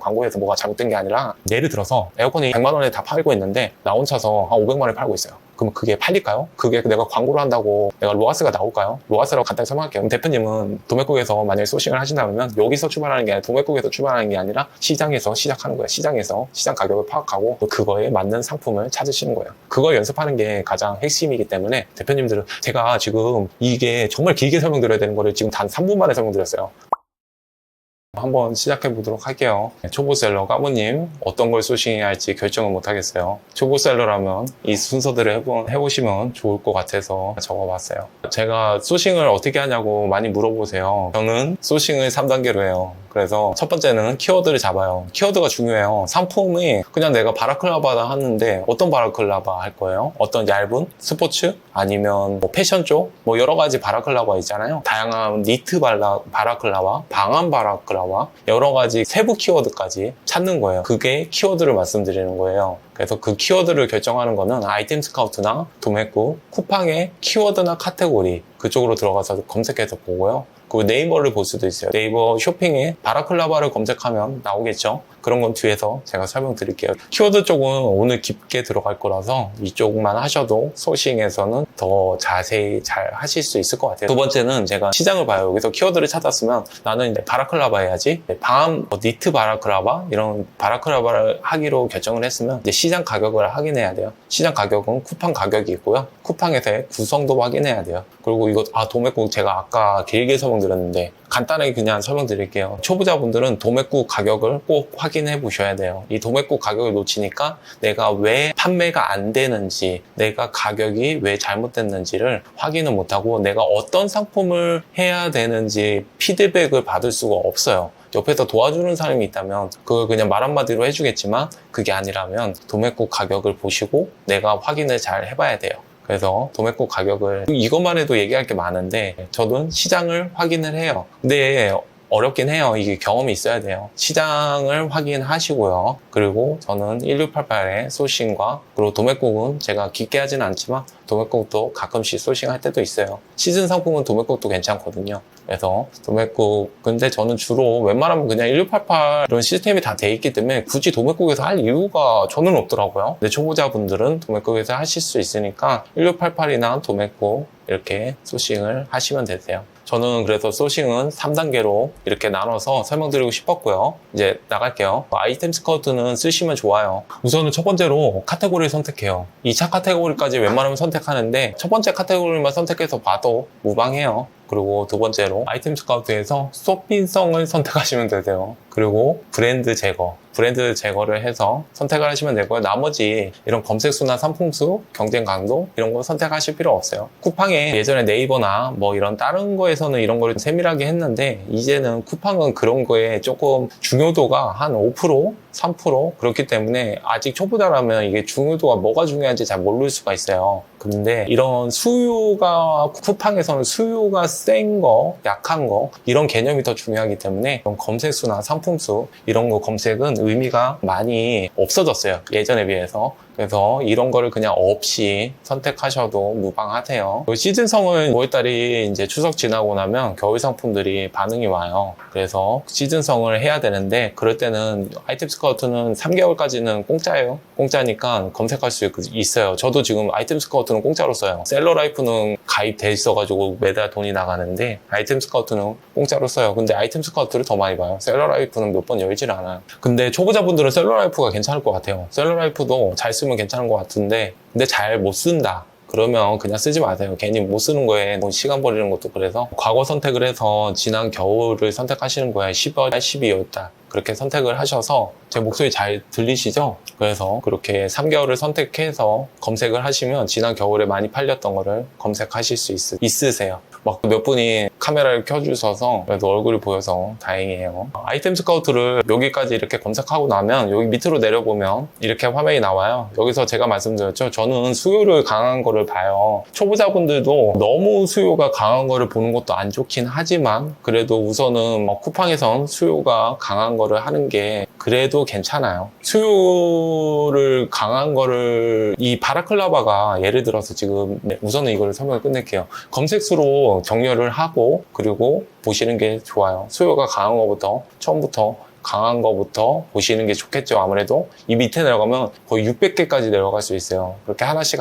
광고에서 뭐가 잘못된 게 아니라, 예를 들어서 에어컨이 100만 원에 다 팔고 있는데 나 혼자서 한 500만 원에 팔고 있어요. 그럼 그게 팔릴까요? 그게 내가 광고를 한다고 내가 로아스가 나올까요? 로아스라고 간단히 설명할게요. 그럼 대표님은 도매국에서 만약에 소싱을 하신다면 여기서 출발하는 게 아니라 도매국에서 출발하는 게 아니라 시장에서 시작하는 거예요. 시장에서 시장 가격을 파악하고 그거에 맞는 상품을 찾으시는 거예요. 그걸 연습하는 게 가장 핵심이기 때문에 대표님들은, 제가 지금 이게 정말 길게 설명드려야 되는 거를 지금 단 3분 만에 설명드렸어요. 한번 시작해 보도록 할게요. 초보셀러 까부님, 어떤 걸 소싱해야 할지 결정을 못 하겠어요. 초보셀러라면 이 순서들을 해보시면 좋을 것 같아서 적어봤어요. 제가 소싱을 어떻게 하냐고 많이 물어보세요. 저는 소싱을 3단계로 해요. 그래서 첫 번째는 키워드를 잡아요. 키워드가 중요해요. 상품이 그냥 내가 바라클라바다 하는데 어떤 바라클라바 할 거예요? 어떤 얇은 스포츠? 아니면 뭐 패션 쪽? 뭐 여러 가지 바라클라바 있잖아요. 다양한 니트 바라클라바, 방한 바라클라바, 여러 가지 세부 키워드까지 찾는 거예요. 그게 키워드를 말씀드리는 거예요. 그래서 그 키워드를 결정하는 거는 아이템 스카우트나 도매국, 쿠팡의 키워드나 카테고리 그쪽으로 들어가서 검색해서 보고요. 그리고 네이버를 볼 수도 있어요. 네이버 쇼핑에 바라클라바를 검색하면 나오겠죠. 그런 건 뒤에서 제가 설명드릴게요. 키워드 쪽은 오늘 깊게 들어갈 거라서 이쪽만 하셔도 소싱에서는 더 자세히 잘 하실 수 있을 것 같아요. 두 번째는 제가 시장을 봐요. 여기서 키워드를 찾았으면 나는 이제 바라클라바 해야지. 방한 니트 바라클라바 이런 바라클라바를 하기로 결정을 했으면 이제 시장 가격을 확인해야 돼요. 시장 가격은 쿠팡 가격이 있고요. 쿠팡에서의 구성도 확인해야 돼요. 그리고 이거 도매국 제가 아까 길게 설명드렸는데 간단하게 그냥 설명드릴게요. 초보자분들은 도매국 가격을 꼭 확인해 보셔야 돼요. 이 도매국 가격을 놓치니까 내가 왜 판매가 안 되는지, 내가 가격이 왜 잘못됐는지를 확인을 못하고 내가 어떤 상품을 해야 되는지 피드백을 받을 수가 없어요. 옆에서 도와주는 사람이 있다면 그걸 그냥 말 한마디로 해주겠지만 그게 아니라면 도매국 가격을 보시고 내가 확인을 잘 해봐야 돼요. 그래서 도매국 가격을, 이것만 해도 얘기할 게 많은데 저는 시장을 확인을 해요. 근데 어렵긴 해요. 이게 경험이 있어야 돼요. 시장을 확인하시고요. 그리고 저는 1688의 소싱과, 그리고 도매국은 제가 깊게 하진 않지만 도매국도 가끔씩 소싱할 때도 있어요. 시즌 상품은 도매국도 괜찮거든요. 그래서 도매국, 근데 저는 주로 웬만하면 그냥 1688 이런 시스템이 다 돼 있기 때문에 굳이 도매국에서 할 이유가 저는 없더라고요. 근데 초보자분들은 도매국에서 하실 수 있으니까 1688이나 도매국 이렇게 소싱을 하시면 되세요. 저는 그래서 소싱은 3단계로 이렇게 나눠서 설명드리고 싶었고요. 이제 나갈게요. 아이템 스카우트는 쓰시면 좋아요. 우선은 첫 번째로 카테고리를 선택해요. 2차 카테고리까지 웬만하면 선택하는데 첫 번째 카테고리만 선택해서 봐도 무방해요. 그리고 두 번째로 아이템 스카우트에서 쇼핑성을 선택하시면 되세요. 그리고 브랜드 제거를 해서 선택을 하시면 되고요. 나머지 이런 검색수나 상품수, 경쟁 강도 이런 거 선택하실 필요 없어요. 쿠팡에 예전에 네이버나 뭐 이런 다른 거에서는 이런 걸 세밀하게 했는데 이제는 쿠팡은 그런 거에 조금 중요도가 한 5%, 3% 그렇기 때문에 아직 초보자라면 이게 중요도가 뭐가 중요한지 잘 모를 수가 있어요. 근데 이런 수요가, 쿠팡에서는 수요가 센 거, 약한 거 이런 개념이 더 중요하기 때문에 이런 검색수나 상품수 이런 거 검색은 의미가 많이 없어졌어요. 예전에 비해서. 그래서 이런 거를 그냥 없이 선택하셔도 무방하세요. 시즌성은 5월달이 이제 추석 지나고 나면 겨울 상품들이 반응이 와요. 그래서 시즌성을 해야 되는데 그럴 때는 아이템 스카우트는 3개월까지는 공짜예요. 공짜니까 검색할 수 있어요. 저도 지금 아이템 스카우트는 공짜로 써요. 셀러라이프는 가입돼 있어가지고 매달 돈이 나가는데 아이템 스카우트는 공짜로 써요. 근데 아이템 스카우트를 더 많이 봐요. 셀러라이프는 몇 번 열질 않아요. 근데 초보자분들은 셀러라이프가 괜찮을 것 같아요. 셀러라이프도 잘 쓰면 괜찮은 것 같은데 근데 잘 못 쓴다 그러면 그냥 쓰지 마세요. 괜히 못 쓰는 거에 시간 버리는 것도. 그래서 과거 선택을 해서 지난 겨울을 선택하시는 거예요. 10월, 12월달 그렇게 선택을 하셔서 제 목소리 잘 들리시죠? 그래서 그렇게 3개월을 선택해서 검색을 하시면 지난 겨울에 많이 팔렸던 거를 검색하실 수 있으세요. 막 몇 분이 카메라를 켜주셔서 그래도 얼굴이 보여서 다행이에요. 아이템 스카우트를 여기까지 이렇게 검색하고 나면 여기 밑으로 내려보면 이렇게 화면이 나와요. 여기서 제가 말씀드렸죠. 저는 수요를 강한 거를 봐요. 초보자분들도 너무 수요가 강한 거를 보는 것도 안 좋긴 하지만 그래도 우선은 쿠팡에선 수요가 강한 거를 하는 게 그래도 괜찮아요. 수요를 강한 거를 이 바라클라바가 예를 들어서 지금 우선은 이걸 설명을 끝낼게요. 검색수로 정렬을 하고 그리고 보시는 게 좋아요. 수요가 강한 거부터 처음부터 강한 거부터 보시는 게 좋겠죠. 아무래도 이 밑에 내려가면 거의 600개까지 내려갈 수 있어요. 그렇게 하나씩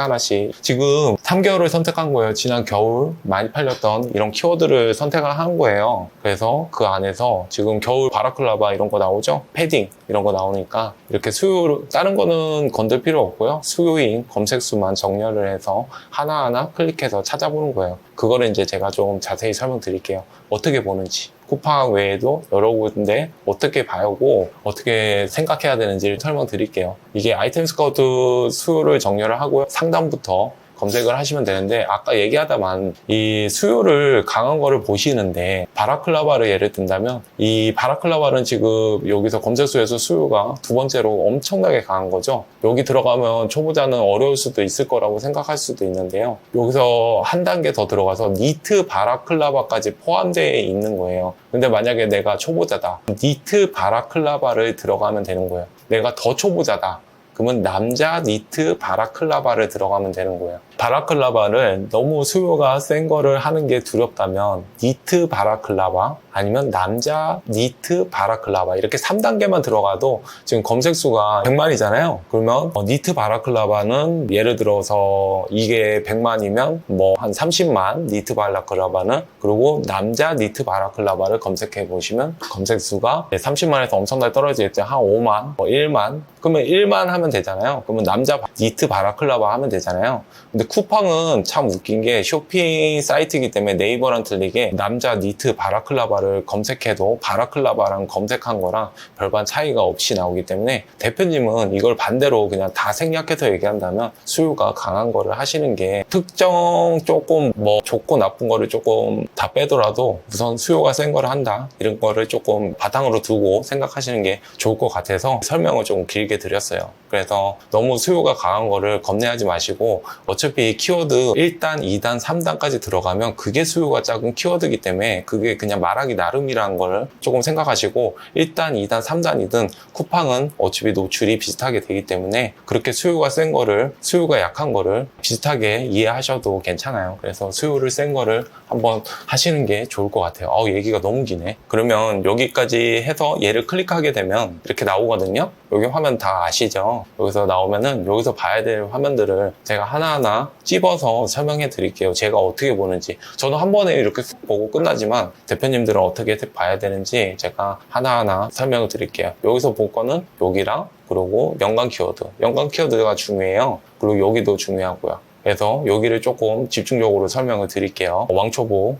지금 3개월을 선택한 거예요. 지난 겨울 많이 팔렸던 이런 키워드를 선택을 한 거예요. 그래서 그 안에서 지금 겨울 바라클라바 이런 거 나오죠. 패딩 이런 거 나오니까 이렇게 수요, 다른 거는 건들 필요 없고요. 수요인 검색수만 정렬을 해서 하나하나 클릭해서 찾아보는 거예요. 그거를 이제 제가 좀 자세히 설명드릴게요. 어떻게 보는지. 쿠팡 외에도 여러 군데 어떻게 봐야고 어떻게 생각해야 되는지를 설명드릴게요. 이게 아이템 스카우트 수요를 정렬을 하고요. 상단부터 검색을 하시면 되는데, 아까 얘기하다만 이 수요를 강한 거를 보시는데, 바라클라바를 예를 든다면 이 바라클라바는 지금 여기서 검색수에서 수요가 두 번째로 엄청나게 강한 거죠. 여기 들어가면 초보자는 어려울 수도 있을 거라고 생각할 수도 있는데요. 여기서 한 단계 더 들어가서 니트 바라클라바까지 포함되어 있는 거예요. 근데 만약에 내가 초보자다, 니트 바라클라바를 들어가면 되는 거예요. 내가 더 초보자다, 그러면 남자 니트 바라클라바를 들어가면 되는 거예요. 바라클라바를 너무 수요가 센 거를 하는 게 두렵다면 니트 바라클라바 아니면 남자 니트 바라클라바 이렇게 3단계만 들어가도 지금 검색수가 100만이잖아요. 그러면 니트 바라클라바는 예를 들어서 이게 100만이면 뭐 한 30만 니트 바라클라바는, 그리고 남자 니트 바라클라바를 검색해 보시면 검색수가 30만에서 엄청나게 떨어지겠죠. 한 5만, 뭐 1만. 그러면 1만 하면 되잖아요. 그러면 남자 니트 바라클라바 하면 되잖아요. 근데 쿠팡은 참 웃긴 게 쇼핑 사이트이기 때문에 네이버랑 틀리게 남자 니트 바라클라바를 검색해도 바라클라바랑 검색한 거랑 별반 차이가 없이 나오기 때문에, 대표님은 이걸 반대로 그냥 다 생략해서 얘기한다면 수요가 강한 거를 하시는 게, 특정 조금 뭐 좋고 나쁜 거를 조금 다 빼더라도 우선 수요가 센 거를 한다, 이런 거를 조금 바탕으로 두고 생각하시는 게 좋을 것 같아서 설명을 조금 길게 드렸어요. 그래서 너무 수요가 강한 거를 겁내하지 마시고, 어차피 키워드 1단, 2단, 3단까지 들어가면 그게 수요가 작은 키워드이기 때문에 그게 그냥 말하기 나름이라는 걸 조금 생각하시고, 1단, 2단, 3단이든 쿠팡은 어차피 노출이 비슷하게 되기 때문에 그렇게 수요가 센 거를, 수요가 약한 거를 비슷하게 이해하셔도 괜찮아요. 그래서 수요를 센 거를 한번 하시는 게 좋을 것 같아요. 얘기가 너무 기네. 그러면 여기까지 해서 얘를 클릭하게 되면 이렇게 나오거든요. 여기 화면 다 아시죠? 여기서 나오면은 여기서 봐야 될 화면들을 제가 하나하나 찝어서 설명해 드릴게요. 제가 어떻게 보는지. 저는 한 번에 이렇게 훅 보고 끝나지만 대표님들은 어떻게 봐야 되는지 제가 하나하나 설명을 드릴게요. 여기서 볼 거는 여기랑, 그리고 연관 키워드. 연관 키워드가 중요해요. 그리고 여기도 중요하고요. 그래서 여기를 조금 집중적으로 설명을 드릴게요. 왕초보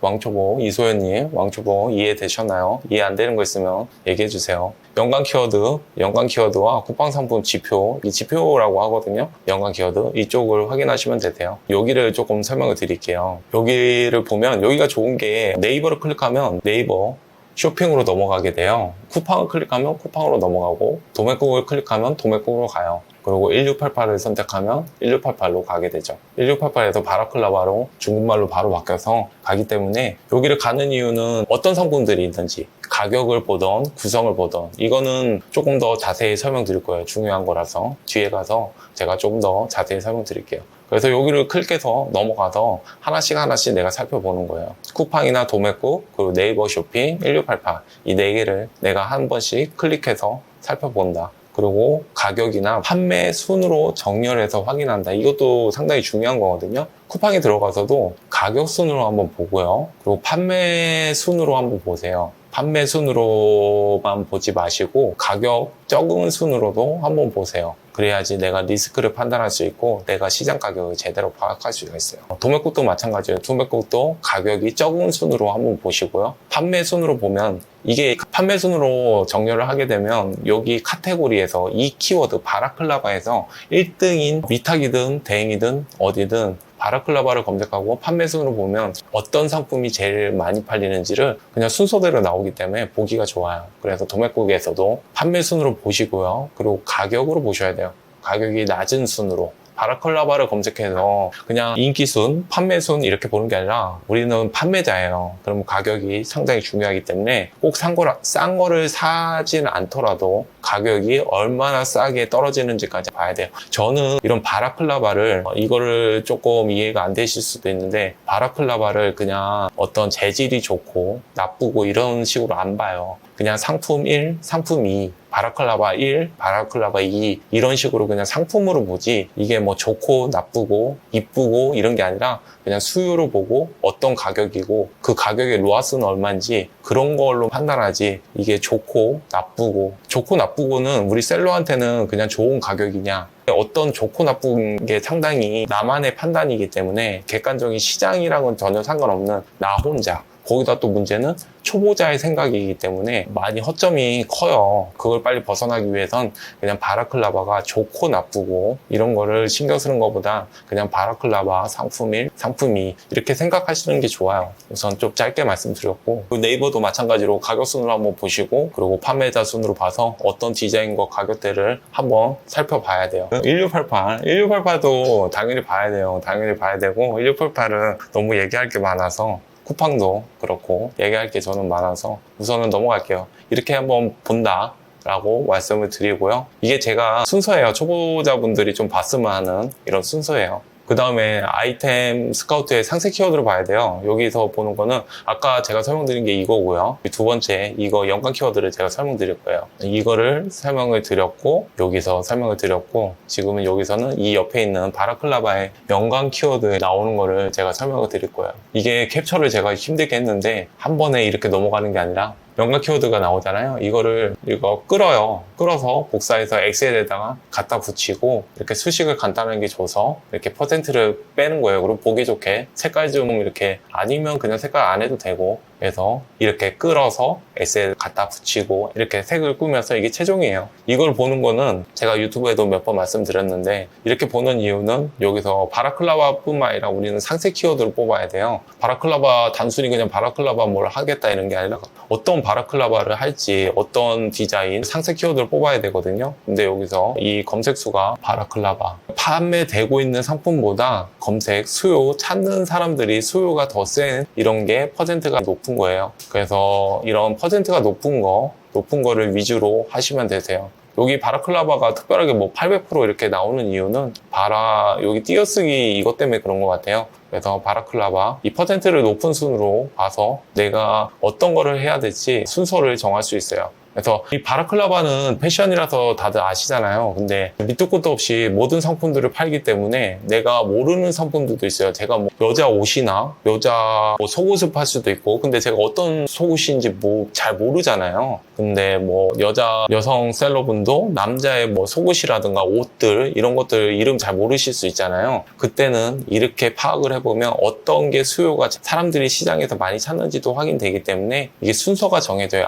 이소연님, 왕초보 이해되셨나요? 이해 안 되는 거 있으면 얘기해 주세요. 연관 키워드와 쿠팡 상품 지표, 이 지표라고 하거든요. 연관 키워드 이쪽을 확인하시면 되세요. 여기를 조금 설명을 드릴게요. 여기를 보면 여기가 좋은 게, 네이버를 클릭하면 네이버 쇼핑으로 넘어가게 돼요. 쿠팡을 클릭하면 쿠팡으로 넘어가고, 도매국을 클릭하면 도매국으로 가요. 그리고 1688을 선택하면 1688로 가게 되죠. 1688에서 바라클라바로 중국말로 바로 바뀌어서 가기 때문에, 여기를 가는 이유는 어떤 상품들이 있는지, 가격을 보던 구성을 보던, 이거는 조금 더 자세히 설명드릴 거예요. 중요한 거라서 뒤에 가서 제가 조금 더 자세히 설명드릴게요. 그래서 여기를 클릭해서 넘어가서 하나씩 내가 살펴보는 거예요. 쿠팡이나 도매국, 그리고 네이버 쇼핑, 1688, 이 4개를 내가 한 번씩 클릭해서 살펴본다. 그리고 가격이나 판매 순으로 정렬해서 확인한다. 이것도 상당히 중요한 거거든요. 쿠팡에 들어가서도 가격 순으로 한번 보고요. 그리고 판매 순으로 한번 보세요. 판매 순으로만 보지 마시고 가격 적은 순으로도 한번 보세요. 그래야지 내가 리스크를 판단할 수 있고 내가 시장 가격을 제대로 파악할 수가 있어요. 도매국도 마찬가지예요. 도매국도 가격이 적은 순으로 한번 보시고요. 판매 순으로 보면, 이게 판매 순으로 정렬을 하게 되면 여기 카테고리에서 이 키워드 바라클라바에서 1등인 위탁이든 대행이든 어디든 바라클라바를 검색하고 판매 순으로 보면 어떤 상품이 제일 많이 팔리는지를 그냥 순서대로 나오기 때문에 보기가 좋아요. 그래서 도매국에서도 판매 순으로 보시고요. 그리고 가격으로 보셔야 돼요. 가격이 낮은 순으로, 바라클라바를 검색해서 그냥 인기순, 판매순 이렇게 보는 게 아니라 우리는 판매자예요. 그럼 가격이 상당히 중요하기 때문에 꼭 싼 거를 사지는 않더라도 가격이 얼마나 싸게 떨어지는지까지 봐야 돼요. 저는 이런 바라클라바를 이거를 조금 이해가 안 되실 수도 있는데 바라클라바를 그냥 어떤 재질이 좋고 나쁘고 이런 식으로 안 봐요. 그냥 상품 1, 상품 2, 바라클라바 1, 바라클라바 2 이런 식으로 그냥 상품으로 보지 이게 뭐 좋고 나쁘고 이쁘고 이런 게 아니라 그냥 수요로 보고 어떤 가격이고 그 가격의 로아스는 얼마인지 그런 걸로 판단하지 이게 좋고 나쁘고는 우리 셀러한테는 그냥 좋은 가격이냐 어떤 좋고 나쁜 게 상당히 나만의 판단이기 때문에 객관적인 시장이랑은 전혀 상관없는 나 혼자 거기다 또 문제는 초보자의 생각이기 때문에 많이 허점이 커요. 그걸 빨리 벗어나기 위해선 그냥 바라클라바가 좋고 나쁘고 이런 거를 신경 쓰는 것보다 그냥 바라클라바 상품 1, 상품 2 이렇게 생각하시는 게 좋아요. 우선 좀 짧게 말씀드렸고 네이버도 마찬가지로 가격 순으로 한번 보시고 그리고 판매자 순으로 봐서 어떤 디자인과 가격대를 한번 살펴봐야 돼요. 1688도 당연히 봐야 돼요. 당연히 봐야 되고 1688은 너무 얘기할 게 많아서 쿠팡도 그렇고 얘기할 게 저는 많아서 우선은 넘어갈게요. 이렇게 한번 본다 라고 말씀을 드리고요. 이게 제가 순서예요. 초보자분들이 좀 봤으면 하는 이런 순서예요. 그 다음에 아이템 스카우트의 상세 키워드를 봐야 돼요. 여기서 보는 거는 아까 제가 설명드린 게 이거고요. 두 번째 이거 연관 키워드를 제가 설명드릴 거예요. 이거를 설명을 드렸고 여기서 설명을 드렸고 지금은 여기서는 이 옆에 있는 바라클라바의 연관 키워드에 나오는 거를 제가 설명을 드릴 거예요. 이게 캡처를 제가 힘들게 했는데 한 번에 이렇게 넘어가는 게 아니라 연관 키워드가 나오잖아요. 이거 끌어서 복사해서 엑셀에다가 갖다 붙이고 이렇게 수식을 간단하게 줘서 이렇게 퍼센트를 빼는 거예요. 그리고 보기 좋게 색깔 좀 이렇게 아니면 그냥 색깔 안 해도 되고 그래서 이렇게 끌어서 엑셀 갖다 붙이고 이렇게 색을 꾸며서 이게 최종이에요. 이걸 보는 거는 제가 유튜브에도 몇 번 말씀드렸는데 이렇게 보는 이유는 여기서 바라클라바뿐만 아니라 우리는 상세 키워드를 뽑아야 돼요. 바라클라바 단순히 그냥 바라클라바 뭘 하겠다 이런 게 아니라 어떤 바라클라바를 할지 어떤 디자인 상세 키워드를 뽑아야 되거든요. 근데 여기서 이 검색수가 바라클라바 판매되고 있는 상품보다 검색 수요 찾는 사람들이 수요가 더 센 이런 게 퍼센트가 높은 거예요. 그래서 이런 퍼센트가 높은 거를 위주로 하시면 되세요. 여기 바라클라바가 특별하게 뭐 800% 이렇게 나오는 이유는 여기 띄어쓰기 이것 때문에 그런 것 같아요. 그래서 바라클라바 이 퍼센트를 높은 순으로 봐서 내가 어떤 거를 해야 될지 순서를 정할 수 있어요. 그래서 이 바라클라바는 패션이라서 다들 아시잖아요. 근데 밑도 끝도 없이 모든 상품들을 팔기 때문에 내가 모르는 상품들도 있어요. 제가 뭐 여자 옷이나 여자 뭐 속옷을 팔 수도 있고 근데 제가 어떤 속옷인지 뭐 잘 모르잖아요. 근데 뭐 여성 셀러분도 남자의 뭐 속옷이라든가 옷들 이런 것들 이름 잘 모르실 수 있잖아요. 그때는 이렇게 파악을 해보면 어떤 게 수요가 사람들이 시장에서 많이 찾는지도 확인되기 때문에 이게 순서가 정해져요.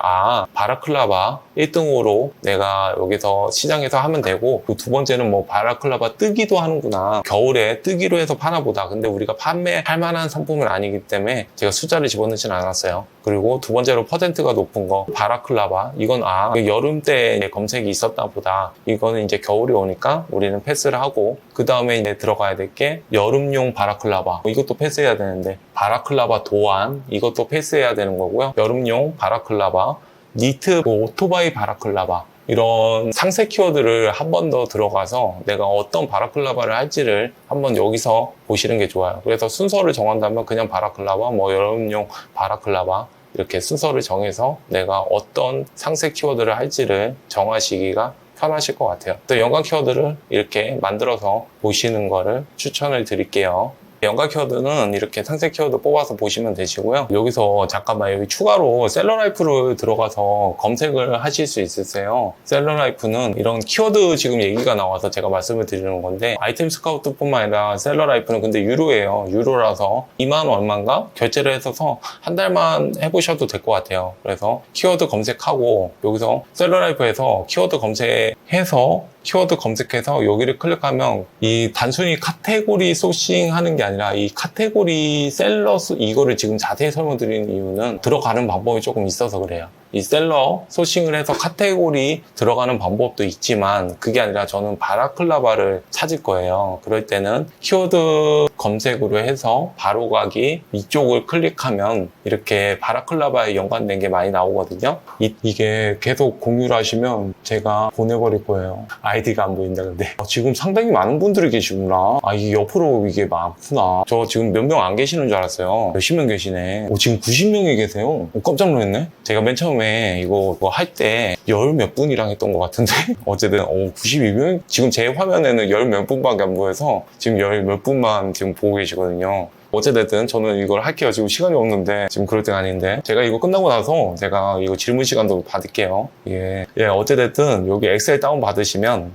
바라클라바 1등으로 내가 여기서 시장에서 하면 되고 그 두 번째는 뭐 바라클라바 뜨기도 하는구나. 겨울에 뜨기로 해서 파나 보다. 근데 우리가 판매할 만한 상품은 아니기 때문에 제가 숫자를 집어넣지는 않았어요. 그리고 두 번째로 퍼센트가 높은 거 바라클라바 이건 여름 때 검색이 있었다 보다. 이거는 이제 겨울이 오니까 우리는 패스를 하고 그 다음에 이제 들어가야 될 게 여름용 바라클라바 이것도 패스해야 되는데 바라클라바 도안 이것도 패스해야 되는 거고요. 여름용 바라클라바 니트 오토바이 바라클라바 이런 상세 키워드를 한 번 더 들어가서 내가 어떤 바라클라바를 할지를 한번 여기서 보시는 게 좋아요. 그래서 순서를 정한다면 그냥 바라클라바 뭐 여름용 바라클라바 이렇게 순서를 정해서 내가 어떤 상세 키워드를 할지를 정하시기가 편하실 것 같아요. 또 연관 키워드를 이렇게 만들어서 보시는 거를 추천을 드릴게요. 연관 키워드는 이렇게 상세 키워드 뽑아서 보시면 되시고요. 여기서 잠깐만 여기 추가로 셀러라이프를 들어가서 검색을 하실 수 있으세요. 셀러라이프는 이런 키워드 지금 얘기가 나와서 제가 말씀을 드리는 건데 아이템 스카우트뿐만 아니라 셀러라이프는 근데 유로예요. 유로라서 2만 얼마인가 결제를 해서 한 달만 해보셔도 될 것 같아요. 그래서 키워드 검색하고 여기서 셀러라이프에서 키워드 검색해서 여기를 클릭하면 이 단순히 카테고리 소싱 하는 게 아니라 이 카테고리 셀러 이거를 지금 자세히 설명드리는 이유는 들어가는 방법이 조금 있어서 그래요. 이 셀러 소싱을 해서 카테고리 들어가는 방법도 있지만 그게 아니라 저는 바라클라바를 찾을 거예요. 그럴 때는 키워드 검색으로 해서 바로 가기 이쪽을 클릭하면 이렇게 바라클라바에 연관된 게 많이 나오거든요. 이게 계속 공유를 하시면 제가 보내버릴 거예요. 아이디가 안 보인다 근데 지금 상당히 많은 분들이 계시구나. 이게 옆으로 이게 많구나. 저 지금 몇 명 안 계시는 줄 알았어요. 몇십 명 계시네. 지금 90명이 계세요. 깜짝 놀랐네. 제가 맨 처음에 이거 할 때 열 몇 분이랑 했던 것 같은데 어쨌든 92명? 지금 제 화면에는 열 몇 분밖에 안 보여서 지금 열 몇 분만 지금 보고 계시거든요. 어쨌든 저는 이걸 할게요. 지금 시간이 없는데 지금 그럴 때가 아닌데 제가 이거 끝나고 나서 제가 이거 질문 시간도 받을게요. 예, 어쨌든 여기 엑셀 다운 받으시면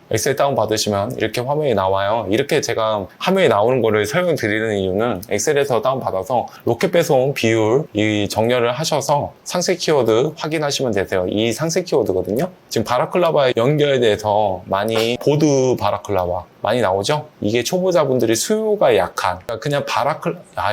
이렇게 화면이 나와요. 이렇게 제가 화면에 나오는 거를 설명드리는 이유는 엑셀에서 다운 받아서 로켓 배송 비율 이 정렬을 하셔서 상세 키워드 확인하시면 되세요. 이 상세 키워드거든요. 지금 바라클라바에 연결돼서 많이 보드 바라클라바 많이 나오죠? 이게 초보자분들이 수요가 약한 그냥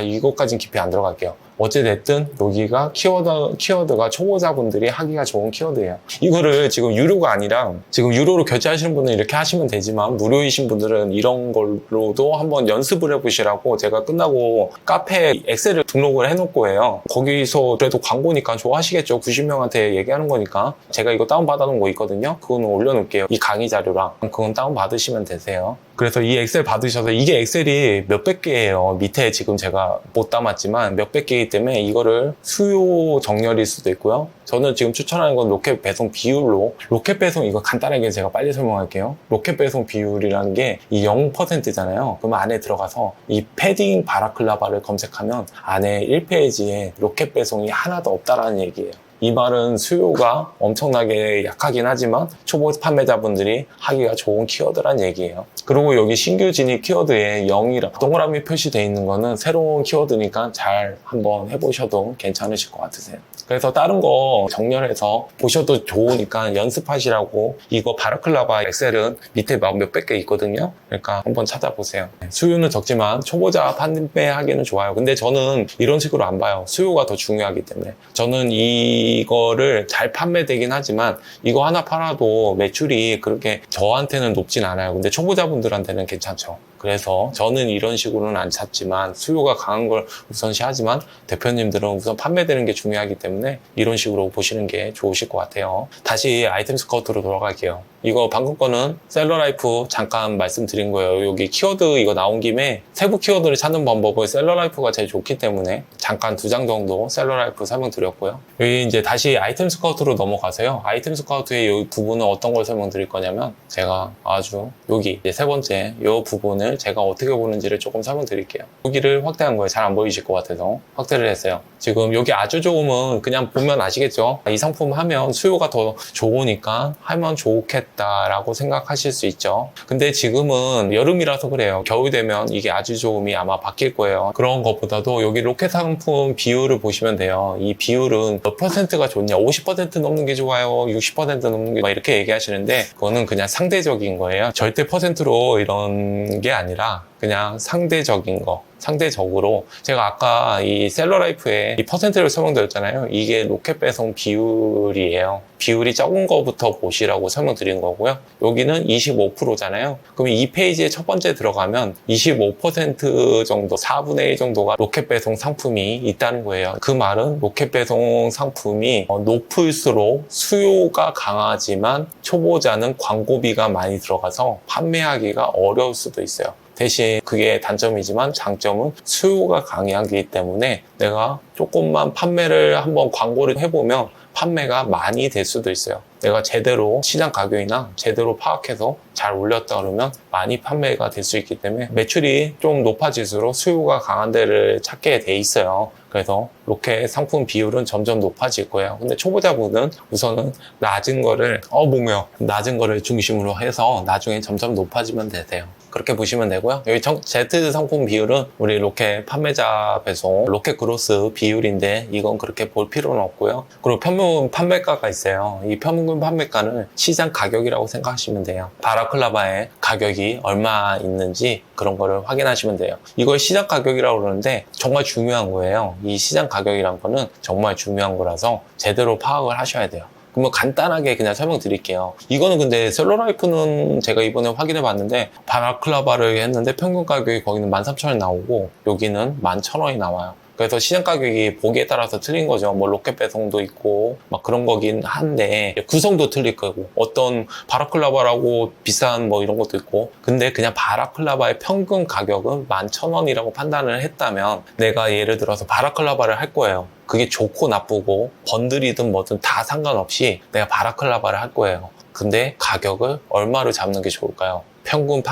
이것까진 깊이 안 들어갈게요. 어찌됐든 여기가 키워드가 초보자분들이 하기가 좋은 키워드예요. 이거를 지금 유료가 아니라 지금 유료로 결제하시는 분은 이렇게 하시면 되지만 무료이신 분들은 이런 걸로도 한번 연습을 해보시라고 제가 끝나고 카페에 엑셀을 등록을 해놓을 거예요. 거기서 그래도 광고니까 좋아하시겠죠. 90명한테 얘기하는 거니까. 제가 이거 다운받아 놓은 거 있거든요. 그거는 올려놓을게요. 이 강의 자료랑 그건 다운받으시면 되세요. 그래서 이 엑셀 받으셔서 이게 엑셀이 몇백 개예요. 밑에 지금 제가 못 담았지만 몇백 개이기 때문에 이거를 수요 정렬일 수도 있고요. 저는 지금 추천하는 건 로켓 배송 비율로 로켓 배송 이거 간단하게 제가 빨리 설명할게요. 로켓 배송 비율이라는 게 이 0%잖아요. 그럼 안에 들어가서 이 패딩 바라클라바를 검색하면 안에 1페이지에 로켓 배송이 하나도 없다라는 얘기예요. 이 말은 수요가 엄청나게 약하긴 하지만 초보 판매자분들이 하기가 좋은 키워드란 얘기예요. 그리고 여기 신규 진입 키워드에 0이라 동그라미 표시되어 있는 거는 새로운 키워드니까 잘 한번 해보셔도 괜찮으실 것 같으세요. 그래서 다른 거 정렬해서 보셔도 좋으니까 연습하시라고 이거 바라클라바 엑셀은 밑에 몇백 개 있거든요. 그러니까 한번 찾아보세요. 수요는 적지만 초보자 판매하기는 좋아요. 근데 저는 이런 식으로 안 봐요. 수요가 더 중요하기 때문에. 저는 이거를 잘 판매되긴 하지만 이거 하나 팔아도 매출이 그렇게 저한테는 높진 않아요. 근데 초보자분들한테는 괜찮죠. 그래서 저는 이런 식으로는 안 찾지만 수요가 강한 걸 우선시하지만 대표님들은 우선 판매되는 게 중요하기 때문에 이런 식으로 보시는 게 좋으실 것 같아요. 다시 아이템 스카우트로 돌아갈게요. 이거 방금 거는 셀러라이프 잠깐 말씀드린 거예요. 여기 키워드 이거 나온 김에 세부 키워드를 찾는 방법은 셀러라이프가 제일 좋기 때문에 잠깐 2장 정도 셀러라이프 설명드렸고요. 여기 이제 다시 아이템 스카우트로 넘어가세요. 아이템 스카우트의 이 부분은 어떤 걸 설명드릴 거냐면 제가 아주 여기 이제 세 번째 이 부분을 제가 어떻게 보는지를 조금 설명드릴게요. 여기를 확대한 거예요. 잘 안 보이실 것 같아서 확대를 했어요. 지금 여기 아주 좋으면 그냥 보면 아시겠죠? 이 상품 하면 수요가 더 좋으니까 하면 좋겠다라고 생각하실 수 있죠. 근데 지금은 여름이라서 그래요. 겨울 되면 이게 아주 좋음이 아마 바뀔 거예요. 그런 것보다도 여기 로켓 상품 비율을 보시면 돼요. 이 비율은 몇 퍼센트가 좋냐? 50% 넘는 게 좋아요. 60% 넘는 게 막 이렇게 얘기하시는데 그거는 그냥 상대적인 거예요. 절대 퍼센트로 이런 게 아니라 그냥 상대적인 거. 상대적으로 제가 아까 이 셀러라이프에 이 퍼센트를 설명드렸잖아요. 이게 로켓 배송 비율이에요. 비율이 적은 거부터 보시라고 설명드린 거고요. 여기는 25%잖아요. 그럼 이 페이지에 첫 번째 들어가면 25% 정도, 4분의 1 정도가 로켓 배송 상품이 있다는 거예요. 그 말은 로켓 배송 상품이 높을수록 수요가 강하지만 초보자는 광고비가 많이 들어가서 판매하기가 어려울 수도 있어요. 대신 그게 단점이지만 장점은 수요가 강하기 때문에 내가 조금만 판매를 한번 광고를 해보면 판매가 많이 될 수도 있어요. 내가 제대로 시장 가격이나 제대로 파악해서 잘 올렸다 그러면 많이 판매가 될 수 있기 때문에 매출이 좀 높아질수록 수요가 강한 데를 찾게 돼 있어요. 그래서 로켓 상품 비율은 점점 높아질 거예요. 근데 초보자분은 우선은 낮은 거를 중심으로 해서 나중에 점점 높아지면 되세요. 그렇게 보시면 되고요. 여기 Z 상품 비율은 우리 로켓 판매자 배송, 로켓 그로스 비율인데 이건 그렇게 볼 필요는 없고요. 그리고 평균 판매가가 있어요. 이 평균 평균 판매가는 시장 가격이라고 생각하시면 돼요. 바라클라바의 가격이 얼마 있는지 그런 거를 확인하시면 돼요. 이걸 시장 가격이라고 그러는데 정말 중요한 거예요. 이 시장 가격이란 거는 정말 중요한 거라서 제대로 파악을 하셔야 돼요. 그러면 간단하게 그냥 설명드릴게요. 이거는 근데 셀러라이프는 제가 이번에 확인해 봤는데 바라클라바를 했는데 평균 가격이 거기는 13,000원 나오고 여기는 11,000원이 나와요. 그래서 시장 가격이 보기에 따라서 틀린 거죠. 뭐 로켓 배송도 있고 막 그런 거긴 한데 구성도 틀릴 거고 어떤 바라클라바라고 비싼 뭐 이런 것도 있고 근데 그냥 바라클라바의 평균 가격은 11,000원이라고 판단을 했다면 내가 예를 들어서 바라클라바를 할 거예요. 그게 좋고 나쁘고 번들이든 뭐든 다 상관없이 내가 바라클라바를 할 거예요. 근데 가격을 얼마로 잡는 게 좋을까요? 평균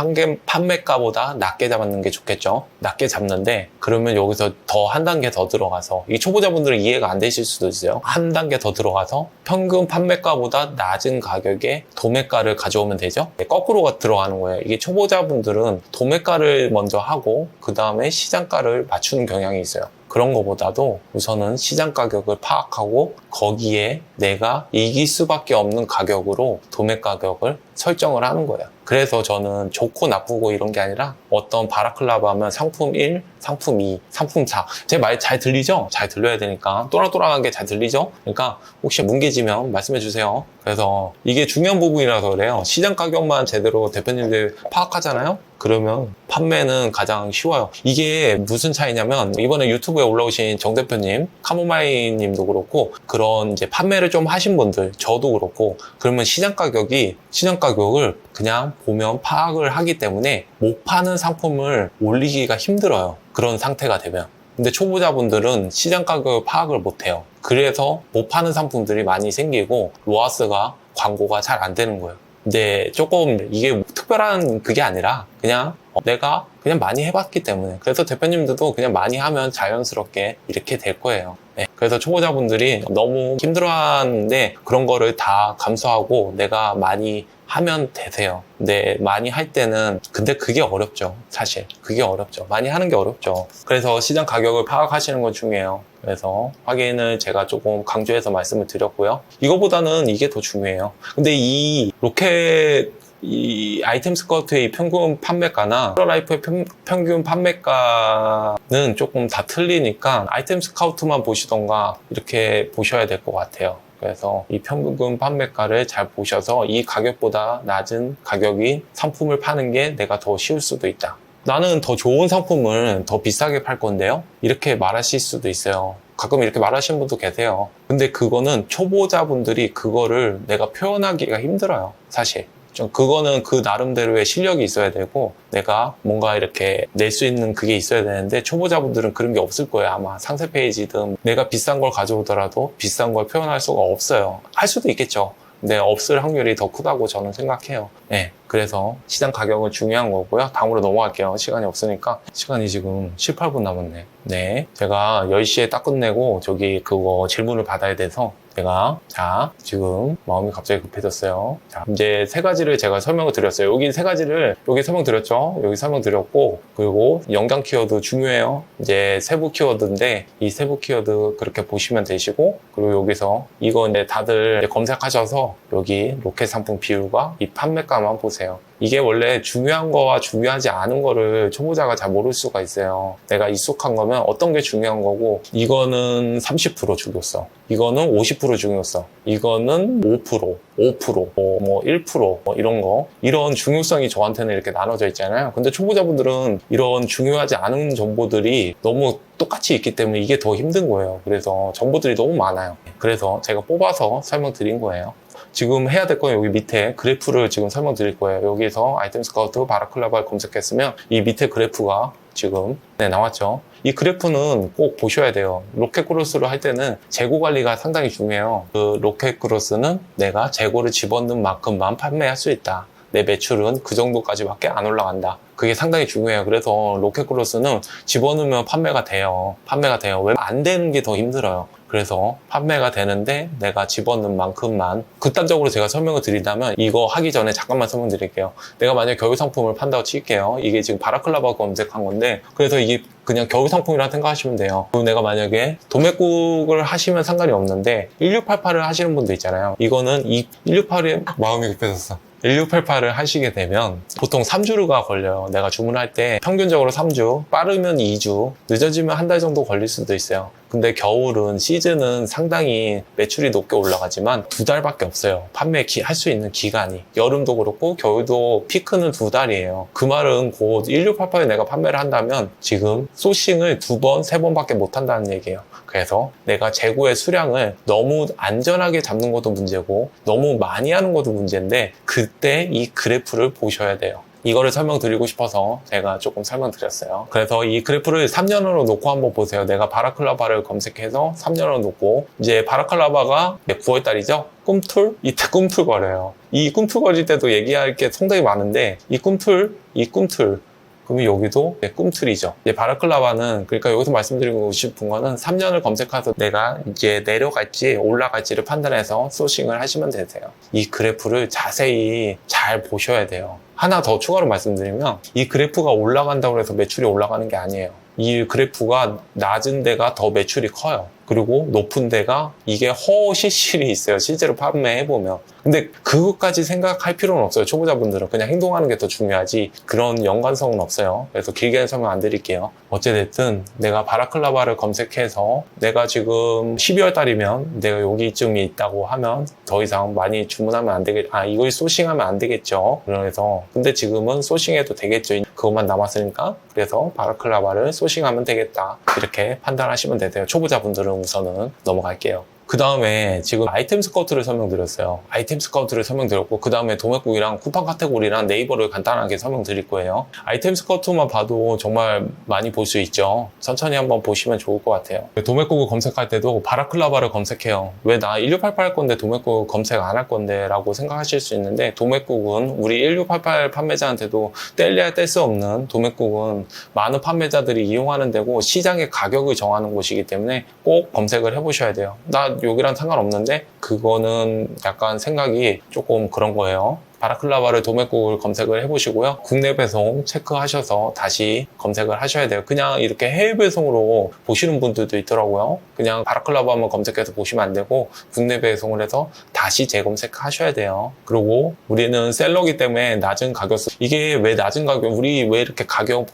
판매가보다 낮게 잡는 게 좋겠죠. 낮게 잡는데 그러면 여기서 더 한 단계 더 들어가서 이 초보자분들은 이해가 안 되실 수도 있어요. 한 단계 더 들어가서 평균 판매가보다 낮은 가격에 도매가를 가져오면 되죠. 거꾸로 들어가는 거예요. 이게 초보자분들은 도매가를 먼저 하고 그 다음에 시장가를 맞추는 경향이 있어요. 그런 것보다도 우선은 시장 가격을 파악하고 거기에 내가 이길 수밖에 없는 가격으로 도매 가격을 설정을 하는 거예요. 그래서 저는 좋고 나쁘고 이런 게 아니라 어떤 바라클라바 하면 상품 1, 상품 2, 상품 4. 제 말 잘 들리죠? 잘 들려야 되니까. 또랑또랑한 게 잘 들리죠? 그러니까 혹시 뭉개지면 말씀해 주세요. 그래서 이게 중요한 부분이라서 그래요. 시장 가격만 제대로 대표님들 파악하잖아요? 그러면 판매는 가장 쉬워요. 이게 무슨 차이냐면 이번에 유튜브에 올라오신 정 대표님, 카모마이 님도 그렇고 그런 이제 판매를 좀 하신 분들, 저도 그렇고 그러면 시장 가격을 그냥 보면 파악을 하기 때문에 못 파는 상품을 올리기가 힘들어요. 그런 상태가 되면. 근데 초보자분들은 시장 가격을 파악을 못 해요. 그래서 못 파는 상품들이 많이 생기고 로아스가 광고가 잘 안 되는 거예요. 근데 조금 이게 특별한 그게 아니라 그냥 내가 그냥 많이 해봤기 때문에 그래서 대표님들도 그냥 많이 하면 자연스럽게 이렇게 될 거예요. 네. 그래서 초보자분들이 너무 힘들어하는데 그런 거를 다 감수하고 내가 많이 하면 되세요. 근데 많이 할 때는 근데 그게 어렵죠. 사실 그게 어렵죠. 많이 하는 게 어렵죠. 그래서 시장 가격을 파악하시는 건 중요해요. 그래서 확인을 제가 조금 강조해서 말씀을 드렸고요. 이거보다는 이게 더 중요해요. 근데 이 로켓 이 아이템 스카우트의 평균 판매가나 셀러라이프의 평균 판매가는 조금 다 틀리니까 아이템 스카우트만 보시던가 이렇게 보셔야 될 것 같아요. 그래서 이 평균 판매가를 잘 보셔서 이 가격보다 낮은 가격인 상품을 파는 게 내가 더 쉬울 수도 있다. 나는 더 좋은 상품을 더 비싸게 팔 건데요? 이렇게 말하실 수도 있어요. 가끔 이렇게 말하시는 분도 계세요. 근데 그거는 초보자분들이 그거를 내가 표현하기가 힘들어요. 사실. 그거는 그 나름대로의 실력이 있어야 되고 내가 뭔가 이렇게 낼 수 있는 그게 있어야 되는데 초보자분들은 그런 게 없을 거예요. 아마 상세 페이지든 내가 비싼 걸 가져오더라도 비싼 걸 표현할 수가 없어요. 할 수도 있겠죠. 근데 없을 확률이 더 크다고 저는 생각해요. 네, 그래서 시장 가격은 중요한 거고요. 다음으로 넘어갈게요. 시간이 없으니까. 시간이 지금 18분 남았네. 네, 제가 10시에 딱 끝내고 저기 그거 질문을 받아야 돼서 제가 지금 마음이 갑자기 급해졌어요. 자, 이제 세 가지를 제가 설명을 드렸어요. 여기 세 가지를 여기 설명드렸죠. 여기 설명드렸고 그리고 영장 키워드 중요해요. 이제 세부 키워드인데 이 세부 키워드 그렇게 보시면 되시고 그리고 여기서 이거 이제 다들 이제 검색하셔서 여기 로켓 상품 비율과 이 판매가만 보세요. 이게 원래 중요한 거와 중요하지 않은 거를 초보자가 잘 모를 수가 있어요. 내가 익숙한 거면 어떤 게 중요한 거고 이거는 30% 중요성, 이거는 50% 중요성, 이거는 5%, 1% 이런 거 이런 중요성이 저한테는 이렇게 나눠져 있잖아요. 근데 초보자분들은 이런 중요하지 않은 정보들이 너무 똑같이 있기 때문에 이게 더 힘든 거예요. 그래서 정보들이 너무 많아요. 그래서 제가 뽑아서 설명드린 거예요. 지금 해야 될 건 여기 밑에 그래프를 지금 설명드릴 거예요. 여기서 아이템 스카우트 바라클라바를 검색했으면 이 밑에 그래프가 지금 나왔죠. 이 그래프는 꼭 보셔야 돼요. 로켓 크로스를 할 때는 재고 관리가 상당히 중요해요. 그 로켓 크로스는 내가 재고를 집어넣는 만큼만 판매할 수 있다. 내 매출은 그 정도까지밖에 안 올라간다. 그게 상당히 중요해요. 그래서 로켓 크로스는 집어넣으면 판매가 돼요. 왜 안 되는 게 더 힘들어요. 그래서 판매가 되는데 내가 집어넣은 만큼만, 극단적으로 제가 설명을 드린다면 이거 하기 전에 잠깐만 설명드릴게요. 내가 만약에 겨울 상품을 판다고 칠게요. 이게 지금 바라클라바 검색한 건데, 그래서 이게 그냥 겨울 상품이라 생각하시면 돼요. 그리고 내가 만약에 도매국을 하시면 상관이 없는데 1688을 하시는 분도 있잖아요. 이거는 이 1688에 마음이 급해졌어. 1688을 하시게 되면 보통 3주가 걸려요. 내가 주문할 때 평균적으로 3주, 빠르면 2주, 늦어지면 한 달 정도 걸릴 수도 있어요. 근데 겨울은 시즌은 상당히 매출이 높게 올라가지만 2달밖에 없어요. 할 수 있는 기간이. 여름도 그렇고 겨울도 피크는 2달이에요. 그 말은 곧 1688에 내가 판매를 한다면 지금 소싱을 2번, 3번밖에 못 한다는 얘기예요. 그래서 내가 재고의 수량을 너무 안전하게 잡는 것도 문제고 너무 많이 하는 것도 문제인데, 그때 이 그래프를 보셔야 돼요. 이거를 설명드리고 싶어서 제가 조금 설명드렸어요. 그래서 이 그래프를 3년으로 놓고 한번 보세요. 내가 바라클라바를 검색해서 3년으로 놓고, 이제 바라클라바가 9월달이죠? 꿈틀? 이때 꿈틀거려요. 이 꿈틀거릴 때도 얘기할 게 상당히 많은데, 이 꿈틀, 그러면 여기도 꿈틀이죠. 이제 바라클라바는, 그러니까 여기서 말씀드리고 싶은 거는 3년을 검색해서 내가 이제 내려갈지 올라갈지를 판단해서 소싱을 하시면 되세요. 이 그래프를 자세히 잘 보셔야 돼요. 하나 더 추가로 말씀드리면, 이 그래프가 올라간다고 해서 매출이 올라가는 게 아니에요. 이 그래프가 낮은 데가 더 매출이 커요. 그리고 높은 데가 이게 허실실이 있어요. 실제로 판매해보면. 근데 그것까지 생각할 필요는 없어요. 초보자분들은 그냥 행동하는 게 더 중요하지 그런 연관성은 없어요. 그래서 길게는 설명 안 드릴게요. 어찌됐든 내가 바라클라바를 검색해서 내가 지금 12월 달이면 내가 여기쯤에 있다고 하면 더 이상 많이 주문하면 안 되겠, 이걸 소싱하면 안 되겠죠. 그래서 근데 지금은 소싱해도 되겠죠. 그것만 남았으니까. 그래서 바라클라바를 소싱하면 되겠다. 이렇게 판단하시면 되세요. 초보자분들은 우선은 넘어갈게요. 그 다음에 지금 아이템 스카우트를 설명드렸어요. 아이템 스카우트를 설명드렸고, 그 다음에 도매국이랑 쿠팡 카테고리랑 네이버를 간단하게 설명드릴 거예요. 아이템 스카우트만 봐도 정말 많이 볼 수 있죠. 천천히 한번 보시면 좋을 것 같아요. 도매국을 검색할 때도 바라클라바를 검색해요. 왜 나 1688 할 건데 도매국 검색 안 할 건데 라고 생각하실 수 있는데, 도매국은 우리 1688 판매자한테도 뗄래야 뗄 수 없는, 도매국은 많은 판매자들이 이용하는 데고 시장의 가격을 정하는 곳이기 때문에 꼭 검색을 해보셔야 돼요. 나 여기랑 상관없는데, 그거는 약간 생각이 조금 그런 거예요. 바라클라바를 도매국을 검색을 해보시고요. 국내 배송 체크하셔서 다시 검색을 하셔야 돼요. 그냥 이렇게 해외 배송으로 보시는 분들도 있더라고요. 그냥 바라클라바만 검색해서 보시면 안 되고 국내 배송을 해서 다시 재검색하셔야 돼요. 그리고 우리는 셀러기 때문에 낮은 가격수, 이게 왜 낮은 가격, 우리 왜 이렇게 가격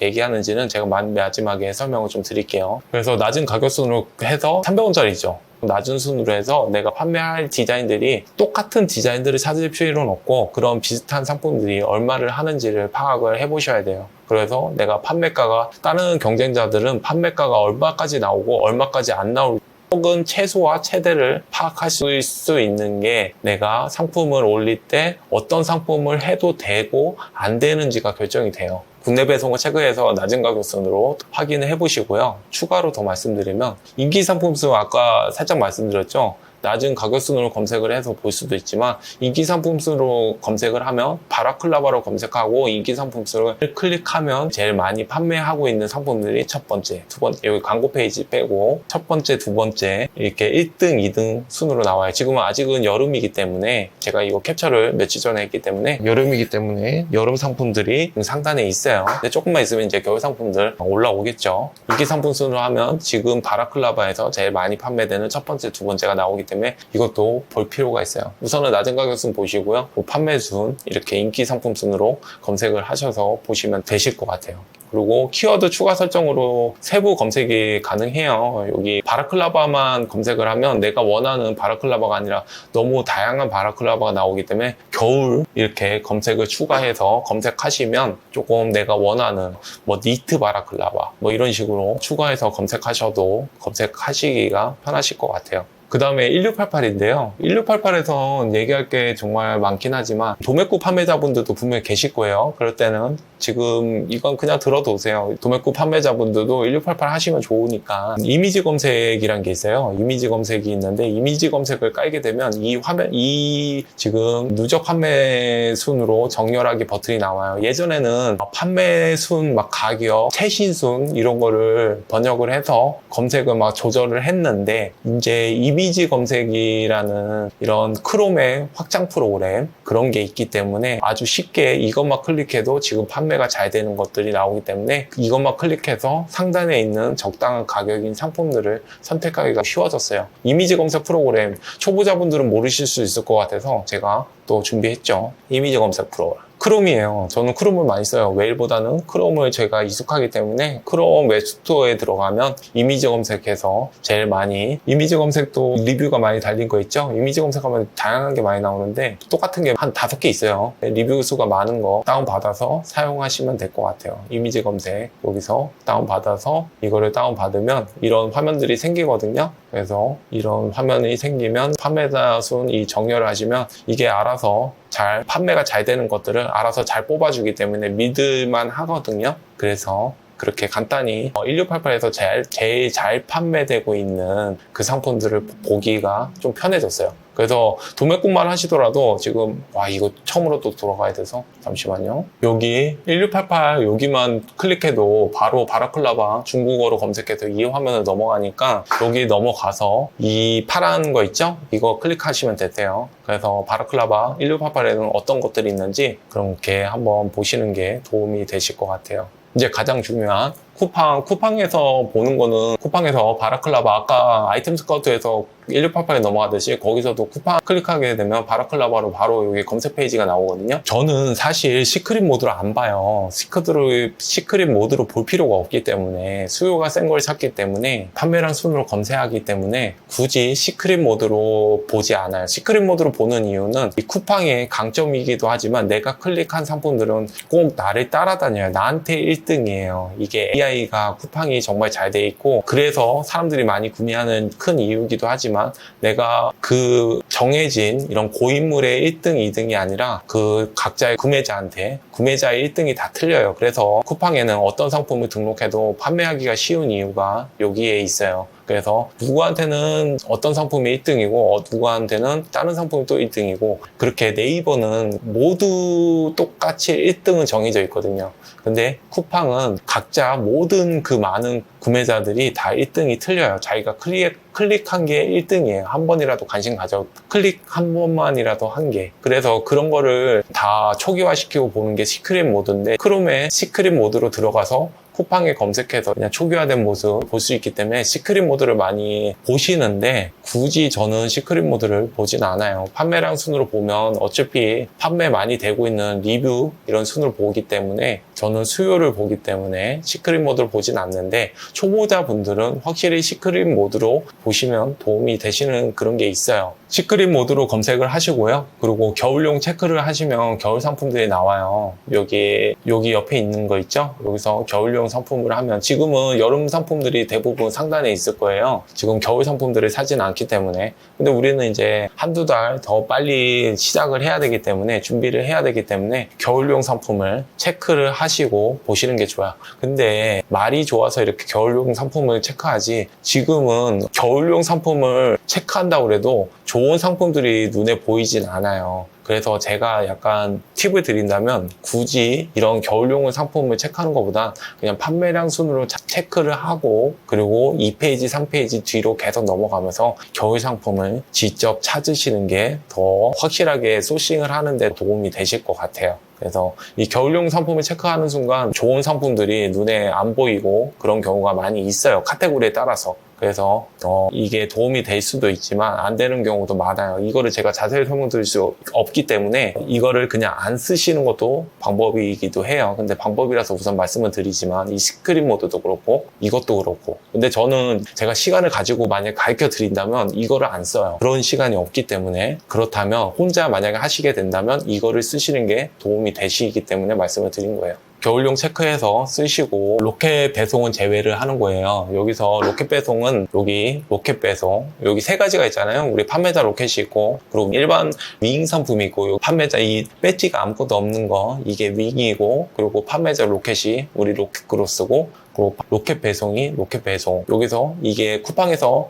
얘기하는지는 제가 마지막에 설명을 좀 드릴게요. 그래서 낮은 가격순으로 해서 300원짜리죠. 낮은 순으로 해서 내가 판매할 디자인들이 똑같은 디자인들을 찾을 필요는 없고, 그런 비슷한 상품들이 얼마를 하는지를 파악을 해보셔야 돼요. 그래서 내가 판매가가, 다른 경쟁자들은 판매가가 얼마까지 나오고 얼마까지 안 나올, 혹은 최소와 최대를 파악할 수 있는 게 내가 상품을 올릴 때 어떤 상품을 해도 되고 안 되는지가 결정이 돼요. 국내 배송을 체크해서 낮은 가격선으로 확인을 해보시고요. 추가로 더 말씀드리면, 인기 상품수 아까 살짝 말씀드렸죠. 낮은 가격순으로 검색을 해서 볼 수도 있지만, 인기 상품수로 검색을 하면 바라클라바로 검색하고 인기 상품수를 클릭하면 제일 많이 판매하고 있는 상품들이 첫 번째, 두 번째, 여기 광고 페이지 빼고 첫 번째, 두 번째 이렇게 1등, 2등 순으로 나와요. 지금은 아직은 여름이기 때문에, 제가 이거 캡처를 며칠 전에 했기 때문에 여름이기 때문에 여름 상품들이 상단에 있어요. 근데 조금만 있으면 이제 겨울 상품들 올라오겠죠. 인기 상품 순으로 하면 지금 바라클라바에서 제일 많이 판매되는 첫 번째, 두 번째가 나오기 때문에 이것도 볼 필요가 있어요. 우선은 낮은 가격순 보시고요. 판매순, 이렇게 인기 상품 순으로 검색을 하셔서 보시면 되실 것 같아요. 그리고 키워드 추가 설정으로 세부 검색이 가능해요. 여기 바라클라바만 검색을 하면 내가 원하는 바라클라바가 아니라 너무 다양한 바라클라바가 나오기 때문에 겨울 이렇게 검색을 추가해서 검색하시면 조금 내가 원하는 니트 바라클라바 이런 식으로 추가해서 검색하셔도 검색하시기가 편하실 것 같아요. 그 다음에 1688인데요. 1688에서 얘기할 게 정말 많긴 하지만 도매구 판매자분들도 분명히 계실 거예요. 그럴 때는 지금 이건 그냥 들어두세요. 도매구 판매자분들도 1688 하시면 좋으니까 이미지 검색이란 게 있어요. 이미지 검색이 있는데 이미지 검색을 깔게 되면 이 화면, 이 지금 누적 판매 순으로 정렬하기 버튼이 나와요. 예전에는 판매 순, 막 가격, 최신 순 이런 거를 번역을 해서 검색을 막 조절을 했는데 이제 이미지 검색이라는 이런 크롬의 확장 프로그램 그런 게 있기 때문에 아주 쉽게 이것만 클릭해도 지금 판매가 잘 되는 것들이 나오기 때문에 이것만 클릭해서 상단에 있는 적당한 가격인 상품들을 선택하기가 쉬워졌어요. 이미지 검색 프로그램 초보자분들은 모르실 수 있을 것 같아서 제가 또 준비했죠. 이미지 검색 프로그램. 크롬이에요. 저는 크롬을 많이 써요. 웨일보다는 크롬을 제가 익숙하기 때문에 크롬 웹스토어에 들어가면 이미지 검색해서 제일 많이 이미지 검색도 리뷰가 많이 달린 거 있죠? 이미지 검색하면 다양한 게 많이 나오는데 똑같은 게 한 5개 있어요. 리뷰 수가 많은 거 다운받아서 사용하시면 될 것 같아요. 이미지 검색 여기서 다운받아서 이거를 다운받으면 이런 화면들이 생기거든요. 그래서 이런 화면이 생기면 판매자 순 이 정렬을 하시면 이게 알아서 잘 판매가 잘 되는 것들을 알아서 잘 뽑아주기 때문에 믿을만 하거든요. 그래서 그렇게 간단히 1688에서 제일 잘 판매되고 있는 그 상품들을 보기가 좀 편해졌어요. 그래서 도매구만 하시더라도 지금 이거 처음으로 또 돌아가야 돼서 잠시만요. 여기 1688 여기만 클릭해도 바로 바라클라바 중국어로 검색해서 이 화면을 넘어가니까 여기 넘어가서 이 파란 거 있죠? 이거 클릭하시면 되세요. 그래서 바라클라바 1688에는 어떤 것들이 있는지 그렇게 한번 보시는 게 도움이 되실 것 같아요. 이제 가장 중요한 쿠팡에서 보는 거는 쿠팡에서 바라클라바 아까 아이템 스카우트에서 1688에 넘어가듯이 거기서도 쿠팡 클릭하게 되면 바라클라바로 바로 여기 검색 페이지가 나오거든요. 저는 사실 시크릿 모드로 안 봐요. 시크릿 모드로 볼 필요가 없기 때문에 수요가 센 걸 찾기 때문에 판매량 순으로 검색하기 때문에 굳이 시크릿 모드로 보지 않아요. 시크릿 모드로 보는 이유는 이 쿠팡의 강점이기도 하지만 내가 클릭한 상품들은 꼭 나를 따라다녀요. 나한테 1등이에요. 이게 AI가 쿠팡이 정말 잘 돼 있고 그래서 사람들이 많이 구매하는 큰 이유이기도 하지만 내가 그 정해진 이런 고인물의 1등, 2등이 아니라 그 각자의 구매자의 1등이 다 틀려요. 그래서 쿠팡에는 어떤 상품을 등록해도 판매하기가 쉬운 이유가 여기에 있어요. 그래서 누구한테는 어떤 상품이 1등이고 누구한테는 다른 상품이 또 1등이고 그렇게 네이버는 모두 똑같이 1등은 정해져 있거든요. 근데 쿠팡은 각자 모든 그 많은 구매자들이 다 1등이 틀려요. 자기가 클릭한 게 1등이에요. 한 번이라도 관심 가져 클릭 한 번만이라도 한 게. 그래서 그런 거를 다 초기화시키고 보는 게 시크릿 모드인데 크롬에 시크릿 모드로 들어가서 쿠팡에 검색해서 그냥 초기화된 모습 볼 수 있기 때문에 시크릿 모드를 많이 보시는데 굳이 저는 시크릿 모드를 보진 않아요. 판매량 순으로 보면 어차피 판매 많이 되고 있는 리뷰 이런 순으로 보기 때문에 저는 수요를 보기 때문에 시크릿 모드를 보진 않는데 초보자분들은 확실히 시크릿 모드로 보시면 도움이 되시는 그런 게 있어요. 시크릿 모드로 검색을 하시고요. 그리고 겨울용 체크를 하시면 겨울 상품들이 나와요. 여기 옆에 있는 거 있죠? 여기서 겨울용 상품을 하면 지금은 여름 상품들이 대부분 상단에 있을 거예요. 지금 겨울 상품들을 사진 않기 때문에. 근데 우리는 이제 한두 달 더 빨리 시작을 해야 되기 때문에 준비를 해야 되기 때문에 겨울용 상품을 체크를 하시고 보시는 게 좋아요. 근데 말이 좋아서 이렇게 겨울용 상품을 체크하지 지금은 겨울용 상품을 체크한다고 해도 좋은 상품들이 눈에 보이진 않아요. 그래서 제가 약간 팁을 드린다면 굳이 이런 겨울용 상품을 체크하는 것보다 그냥 판매량 순으로 체크를 하고 그리고 2페이지, 3페이지 뒤로 계속 넘어가면서 겨울 상품을 직접 찾으시는 게 더 확실하게 소싱을 하는 데 도움이 되실 것 같아요. 그래서 이 겨울용 상품을 체크하는 순간 좋은 상품들이 눈에 안 보이고 그런 경우가 많이 있어요. 카테고리에 따라서. 그래서 이게 도움이 될 수도 있지만 안 되는 경우도 많아요. 이거를 제가 자세히 설명드릴 수 없기 때문에 이거를 그냥 안 쓰시는 것도 방법이기도 해요. 근데 방법이라서 우선 말씀을 드리지만 이 시크릿 모드도 그렇고 이것도 그렇고 근데 저는 제가 시간을 가지고 만약에 가르쳐 드린다면 이거를 안 써요. 그런 시간이 없기 때문에 그렇다면 혼자 만약에 하시게 된다면 이거를 쓰시는 게 도움이 되시기 때문에 말씀을 드린 거예요. 겨울용 체크해서 쓰시고 로켓 배송은 제외를 하는 거예요. 여기서 로켓 배송은 여기 로켓 배송 여기 세 가지가 있잖아요. 우리 판매자 로켓이 있고 그리고 일반 윙 상품이 있고 판매자 이 배지가 아무것도 없는 거 이게 윙이고 그리고 판매자 로켓이 우리 로켓 크로스고 그리고 로켓 배송이 로켓 배송 여기서 이게 쿠팡에서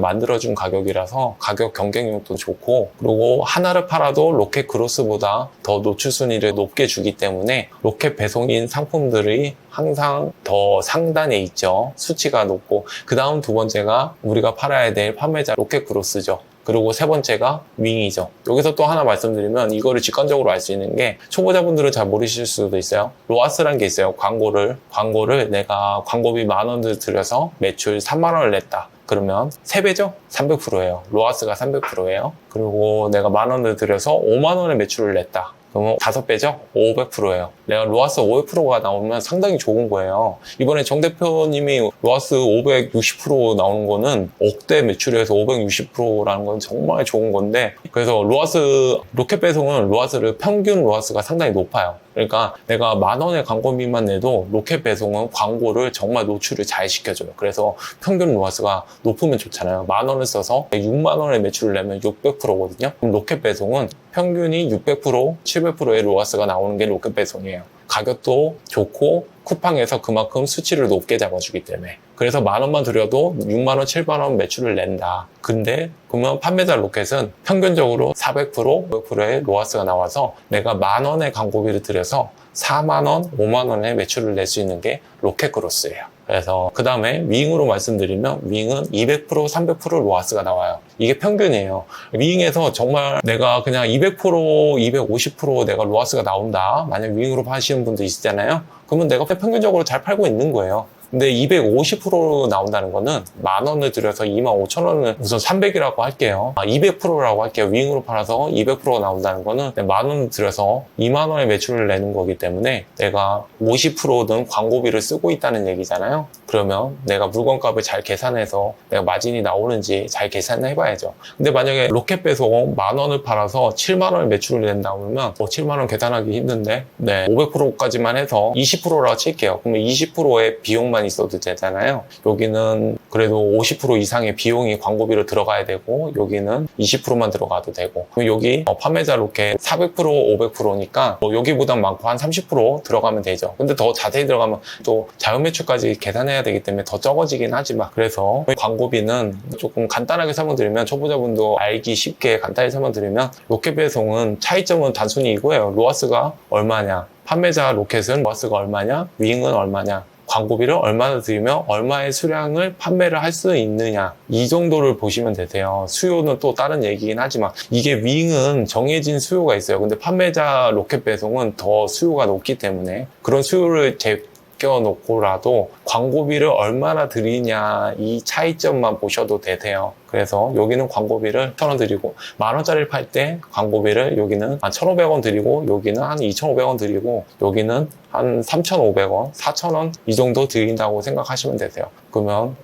만들어준 가격이라서 가격 경쟁력도 좋고 그리고 하나를 팔아도 로켓 크로스보다 더 노출 순위를 높게 주기 때문에 로켓 배송인 상품들이 항상 더 상단에 있죠. 수치가 높고 그 다음 두 번째가 우리가 팔아야 될 판매자 로켓 크로스죠. 그리고 세 번째가 윙이죠. 여기서 또 하나 말씀드리면 이거를 직관적으로 알 수 있는 게 초보자분들은 잘 모르실 수도 있어요. 로아스라는 게 있어요. 광고를 내가 광고비 10,000원을 들여서 매출 30,000원을 냈다. 그러면 3배죠? 300%예요. 로아스가 300%예요. 그리고 내가 10,000원을 들여서 50,000원의 매출을 냈다. 그러면 5배죠? 500%예요. 내가 로아스 500%가 나오면 상당히 좋은 거예요. 이번에 정 대표님이 로아스 560% 나오는 거는 억대 매출에서 560%라는 건 정말 좋은 건데 그래서 로켓 배송은 로아스를 평균 로아스가 상당히 높아요. 그러니까 내가 10,000원의 광고비만 내도 로켓 배송은 광고를 정말 노출을 잘 시켜줘요. 그래서 평균 로아스가 높으면 좋잖아요. 10,000원을 써서 60,000원의 매출을 내면 600%거든요. 그럼 로켓 배송은 평균이 600%, 700%의 로아스가 나오는 게 로켓 배송이에요. 가격도 좋고 쿠팡에서 그만큼 수치를 높게 잡아주기 때문에 그래서 10,000원만 들여도 60,000원, 70,000원 매출을 낸다. 근데 그러면 판매자 로켓은 평균적으로 400%, 500%의 로아스가 나와서 내가 10,000원의 광고비를 들여서 40,000원, 50,000원의 매출을 낼 수 있는 게 로켓 크로스예요. 그래서 그 다음에 윙으로 말씀드리면 윙은 200%, 300% 로아스가 나와요. 이게 평균이에요. 윙에서 정말 내가 그냥 200%, 250% 내가 로아스가 나온다. 만약 윙으로 파시는 분도 있잖아요. 그러면 내가 평균적으로 잘 팔고 있는 거예요. 근데 250% 나온다는 거는 10,000원을 들여서 25,000원을 우선 300이라고 할게요. 200%라고 할게요. 윙으로 팔아서 200% 나온다는 거는 10,000원을 들여서 20,000원의 매출을 내는 거기 때문에 내가 50%는 광고비를 쓰고 있다는 얘기잖아요. 그러면 내가 물건값을 잘 계산해서 내가 마진이 나오는지 잘 계산을 해봐야죠. 근데 만약에 로켓 배송 10,000원을 팔아서 70,000원의 매출을 낸다 그러면 70,000원 계산하기 힘든데 500%까지만 해서 20%라고 칠게요. 그러면 20%의 비용만 있어도 되잖아요. 여기는 그래도 50% 이상의 비용이 광고비로 들어가야 되고 여기는 20%만 들어가도 되고 그럼 여기 판매자 로켓 400%, 500%니까 여기보단 많고 한 30% 들어가면 되죠. 근데 더 자세히 들어가면 또 자연 매출까지 계산해야 되기 때문에 더 적어지긴 하지만 그래서 광고비는 조금 간단하게 설명드리면 초보자분도 알기 쉽게 간단히 설명드리면 로켓 배송은 차이점은 단순히 이거예요. 로아스가 얼마냐, 판매자 로켓은 로아스가 얼마냐, 윙은 얼마냐, 광고비를 얼마나 들이면 얼마의 수량을 판매를 할 수 있느냐 이 정도를 보시면 되세요. 수요는 또 다른 얘기긴 하지만 이게 윙은 정해진 수요가 있어요. 근데 판매자 로켓 배송은 더 수요가 높기 때문에 그런 수요를 제껴놓고라도 광고비를 얼마나 드리냐 이 차이점만 보셔도 되세요. 그래서 여기는 광고비를 1,000원 드리고 10,000원짜리를 팔 때 광고비를 여기는 한 1,500원 드리고 여기는 한 2,500원 드리고 여기는 한 3,500원, 4,000원 이 정도 드린다고 생각하시면 되세요. 그러면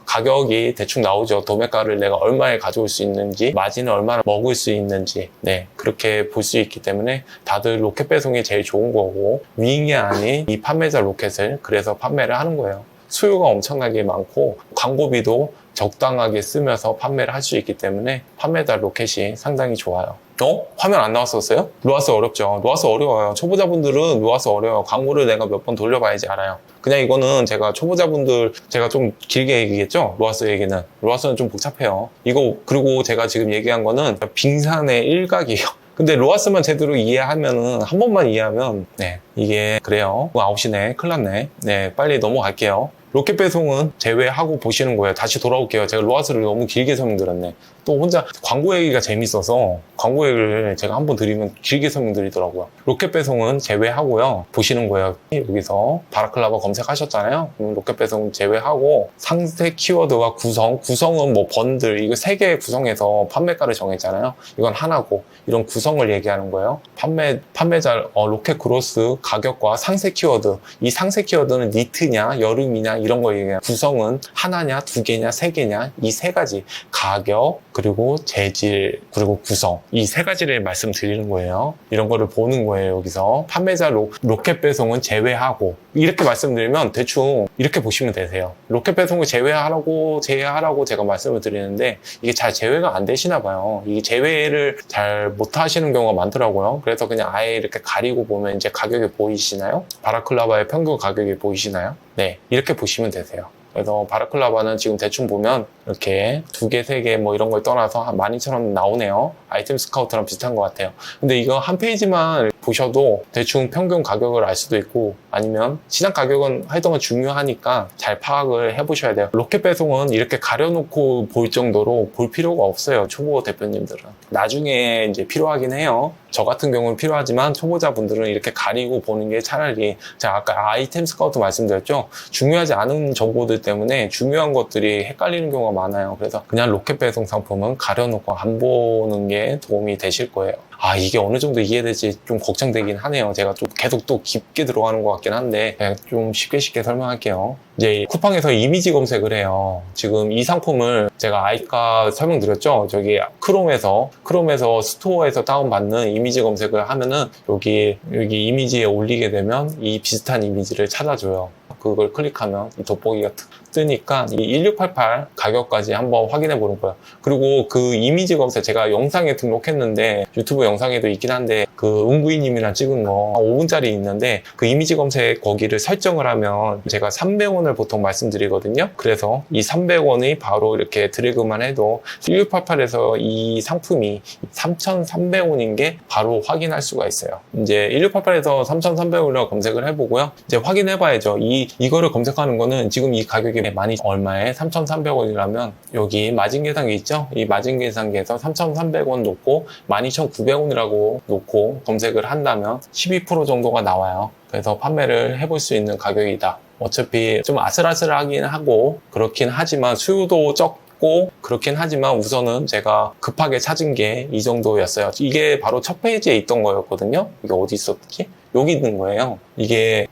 가격이 대충 나오죠. 도매가를 내가 얼마에 가져올 수 있는지 마진을 얼마나 먹을 수 있는지 그렇게 볼 수 있기 때문에 다들 로켓 배송이 제일 좋은 거고 윙이 아닌 이 판매자 로켓을 그래서 판매를 하는 거예요. 수요가 엄청나게 많고 광고비도 적당하게 쓰면서 판매를 할 수 있기 때문에 판매자 로켓이 상당히 좋아요. 화면 안 나왔었어요? 로아스 어렵죠. 로아스 어려워요. 초보자분들은 로아스 어려워요. 광고를 내가 몇 번 돌려봐야지 알아요. 그냥 이거는 제가 초보자분들 제가 좀 길게 얘기했죠. 로아스 얘기는. 로아스는 좀 복잡해요. 이거 그리고 제가 지금 얘기한 거는 빙산의 일각이에요. 근데 로아스만 제대로 이해하면은 한 번만 이해하면 이게 그래요. 9시네. 큰일 났네. 빨리 넘어갈게요. 로켓 배송은 제외하고 보시는 거예요. 다시 돌아올게요. 제가 로아스를 너무 길게 설명드렸네. 또 혼자 광고 얘기가 재밌어서 광고 얘기를 제가 한번 드리면 길게 설명드리더라고요. 로켓 배송은 제외하고요. 보시는 거예요. 여기서 바라클라바 검색하셨잖아요. 그럼 로켓 배송 제외하고 상세 키워드와 구성은 뭐 번들 이거 3개 구성해서 판매가를 정했잖아요. 이건 하나고 이런 구성을 얘기하는 거예요. 판매자 로켓 크로스 가격과 상세 키워드 이 상세 키워드는 니트냐 여름이냐 이런 거 얘기해요. 구성은 하나냐, 두 개냐, 세 개냐, 이 세 가지. 가격, 그리고 재질, 그리고 구성. 이 세 가지를 말씀드리는 거예요. 이런 거를 보는 거예요, 여기서. 판매자 로켓 배송은 제외하고. 이렇게 말씀드리면 대충 이렇게 보시면 되세요. 로켓 배송을 제외하라고 제가 말씀을 드리는데 이게 잘 제외가 안 되시나 봐요. 이게 제외를 잘 못 하시는 경우가 많더라고요. 그래서 그냥 아예 이렇게 가리고 보면 이제 가격이 보이시나요? 바라클라바의 평균 가격이 보이시나요? 네, 이렇게 보시면 되세요. 그래서 바라클라바는 지금 대충 보면 이렇게 두 개, 세 개 뭐 이런 걸 떠나서 한 12,000원 나오네요. 아이템 스카우트랑 비슷한 것 같아요. 근데 이거 한 페이지만 보셔도 대충 평균 가격을 알 수도 있고 아니면 시장 가격은 하여튼 중요하니까 잘 파악을 해보셔야 돼요. 로켓 배송은 이렇게 가려놓고 볼 정도로 볼 필요가 없어요. 초보 대표님들은. 나중에 이제 필요하긴 해요. 저 같은 경우는 필요하지만 초보자분들은 이렇게 가리고 보는 게 차라리 제가 아까 아이템 스카우트 말씀드렸죠. 중요하지 않은 정보들 때문에 중요한 것들이 헷갈리는 경우가 많아요. 그래서 그냥 로켓 배송 상품은 가려놓고 안 보는 게 도움이 되실 거예요. 아, 이게 어느 정도 이해될지 좀 걱정되긴 하네요. 제가 좀 계속 또 깊게 들어가는 것 같긴 한데 그냥 좀 쉽게 설명할게요. 이제 쿠팡에서 이미지 검색을 해요. 지금 이 상품을 제가 아까 설명드렸죠. 저기 크롬에서 스토어에서 다운받는 이미지 검색을 하면은 여기 이미지에 올리게 되면 이 비슷한 이미지를 찾아줘요. 그걸 클릭하면 이 돋보기가 뜨니까 이 1688 가격까지 한번 확인해 보는 거예요. 그리고 그 이미지 검색 제가 영상에 등록했는데 유튜브 영상에도 있긴 한데 그 은구이님이랑 찍은 거 5분짜리 있는데 그 이미지 검색 거기를 설정을 하면 제가 300원을 보통 말씀드리거든요. 그래서 이 300원이 바로 이렇게 드래그만 해도 1688에서 이 상품이 3,300원인 게 바로 확인할 수가 있어요. 이제 1688에서 3,300원이라고 검색을 해보고요. 이제 확인해 봐야죠. 이거를 검색하는 거는 지금 이 가격이 많이 얼마에 3,300원이라면 여기 마진 계산기 있죠? 이 마진 계산기에서 3,300원 놓고 12,900원이라고 놓고 검색을 한다면 12% 정도가 나와요. 그래서 판매를 해볼 수 있는 가격이다. 어차피 좀 아슬아슬하긴 하고 그렇긴 하지만 수요도 적고 그렇긴 하지만 우선은 제가 급하게 찾은 게 이 정도였어요. 이게 바로 첫 페이지에 있던 거였거든요. 이게 어디 있었지? 여기 있는 거예요. 이게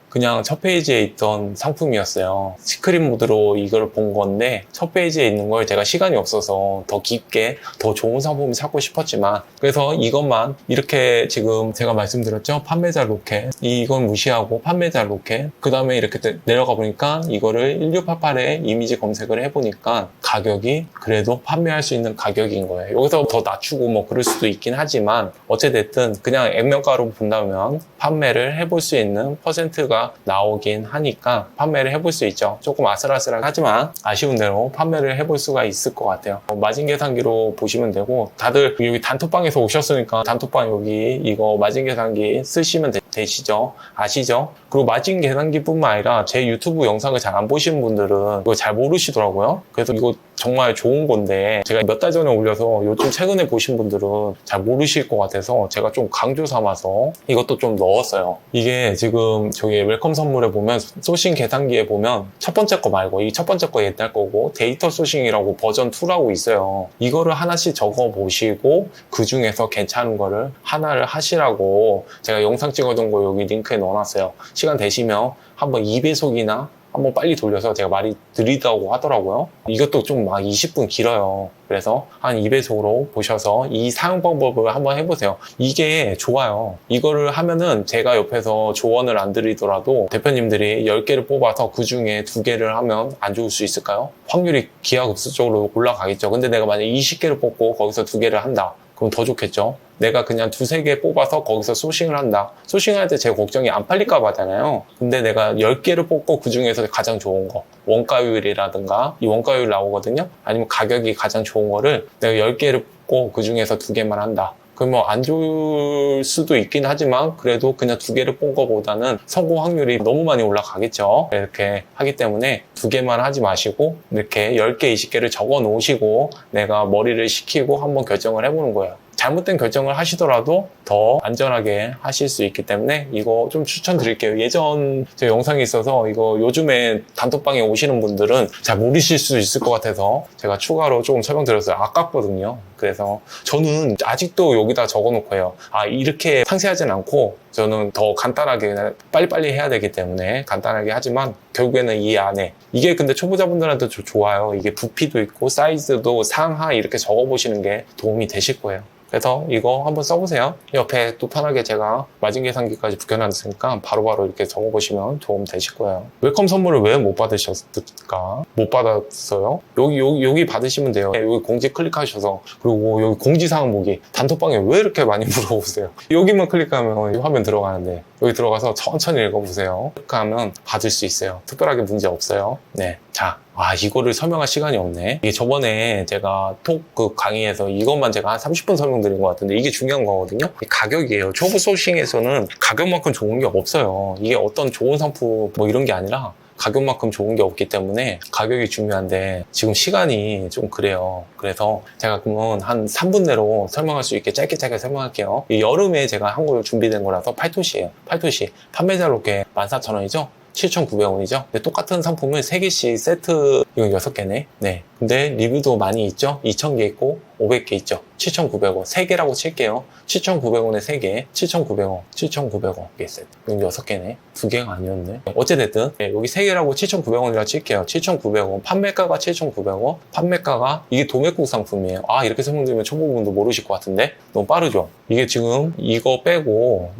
그냥 첫 페이지에 있던 상품이었어요. 스크린 모드로 이걸 본 건데 첫 페이지에 있는 걸 제가 시간이 없어서 더 깊게 더 좋은 상품을 찾고 싶었지만 그래서 이것만 이렇게 지금 제가 말씀드렸죠. 판매자 로켓 이건 무시하고 판매자 로켓 그 다음에 이렇게 내려가 보니까 이거를 1688에 이미지 검색을 해보니까 가격이 그래도 판매할 수 있는 가격인 거예요. 여기서 더 낮추고 뭐 그럴 수도 있긴 하지만 어찌됐든 그냥 액면가로 본다면 판매를 해볼 수 있는 퍼센트가 나오긴 하니까 판매를 해볼 수 있죠. 조금 아슬아슬하지만 아쉬운 대로 판매를 해볼 수가 있을 것 같아요. 마진 계산기로 보시면 되고 다들 여기 단톡방에서 오셨으니까 단톡방 여기 이거 마진 계산기 쓰시면 되시죠? 아시죠? 그리고 마진 계산기뿐만 아니라 제 유튜브 영상을 잘 안 보시는 분들은 이거 잘 모르시더라고요. 그래서 이거 정말 좋은 건데 제가 몇 달 전에 올려서 요즘 최근에 보신 분들은 잘 모르실 것 같아서 제가 좀 강조 삼아서 이것도 좀 넣었어요. 이게 지금 저기 웰컴 선물에 보면 소싱 계산기에 보면 첫 번째 거 말고 이 첫 번째 거 옛날 거고 데이터 소싱이라고 버전 2라고 있어요. 이거를 하나씩 적어 보시고 그 중에서 괜찮은 거를 하나를 하시라고 제가 영상 찍어둔 거 여기 링크에 넣어놨어요. 시간 되시면 한번 2배속이나 한번 빨리 돌려서 제가 말이 느리다고 하더라고요. 이것도 좀 막 20분 길어요. 그래서 한 2배속으로 보셔서 이 사용 방법을 한번 해보세요. 이게 좋아요. 이거를 하면은 제가 옆에서 조언을 안 드리더라도 대표님들이 10개를 뽑아서 그 중에 2개를 하면 안 좋을 수 있을까요? 확률이 기하급수적으로 올라가겠죠. 근데 내가 만약에 20개를 뽑고 거기서 2개를 한다. 그럼 더 좋겠죠. 내가 그냥 2-3개 뽑아서 거기서 소싱을 한다. 소싱할 때 제 걱정이 안 팔릴까 봐잖아요. 근데 내가 10개를 뽑고 그 중에서 가장 좋은 거 원가율이라든가 이 원가율 나오거든요. 아니면 가격이 가장 좋은 거를 내가 10개를 뽑고 그 중에서 2개만 한다. 그러면 안 좋을 수도 있긴 하지만 그래도 그냥 2개를 뽑은 거보다는 성공 확률이 너무 많이 올라가겠죠. 이렇게 하기 때문에 2개만 하지 마시고 이렇게 10개, 20개를 적어 놓으시고 내가 머리를 식히고 한번 결정을 해보는 거예요. 잘못된 결정을 하시더라도 더 안전하게 하실 수 있기 때문에 이거 좀 추천드릴게요. 예전 제 영상이 있어서 이거 요즘에 단톡방에 오시는 분들은 잘 모르실 수 있을 것 같아서 제가 추가로 조금 설명드렸어요. 아깝거든요. 그래서 저는 아직도 여기다 적어놓고 해요. 아, 이렇게 상세하진 않고 저는 더 간단하게 그냥 빨리빨리 해야 되기 때문에 간단하게 하지만 결국에는 이 안에 이게 근데 초보자분들한테 좋아요. 이게 부피도 있고 사이즈도 상하 이렇게 적어보시는 게 도움이 되실 거예요. 그래서 이거 한번 써보세요. 옆에 또 편하게 제가 마진 계산기까지 붙여놨으니까 바로바로 이렇게 적어보시면 도움 되실 거예요. 웰컴 선물을 왜 못 받으셨을까? 못 받았어요? 여기 받으시면 돼요. 여기 공지 클릭하셔서 그리고 여기 공지사항 보기 단톡방에 왜 이렇게 많이 물어보세요? 여기만 클릭하면 화면 들어가는데 여기 들어가서 천천히 읽어보세요. 클릭하면 받을 수 있어요. 특별하게 문제 없어요. 네, 자. 이거를 설명할 시간이 없네. 이게 저번에 제가 톡 강의에서 이것만 제가 한 30분 설명드린 것 같은데 이게 중요한 거거든요. 가격이에요. 초보 소싱에서는 가격만큼 좋은 게 없어요. 이게 어떤 좋은 상품 뭐 이런 게 아니라 가격만큼 좋은 게 없기 때문에 가격이 중요한데 지금 시간이 좀 그래요. 그래서 제가 그러면 한 3분 내로 설명할 수 있게 짧게 설명할게요. 이 여름에 제가 한 걸 준비된 거라서 8토시예요. 8토시 판매자 로켓 14,000원이죠. 7,900원이죠. 근데 똑같은 상품을 3개씩 세트, 이건 6개네. 네. 근데 리뷰도 많이 있죠. 2,000개 있고 500개 있죠. 7,900원. 3개라고 칠게요. 7,900원에 3개. 7,900원. 7,900원. 이게 세트. 이건 6개네. 2개가 아니었네. 어찌됐든 네, 여기 3개라고 7,900원이라고 칠게요. 7,900원. 판매가가 7,900원. 판매가가 이게 도매국 상품이에요. 이렇게 설명드리면 초보분도 모르실 것 같은데 너무 빠르죠. 이게 지금 이거 빼고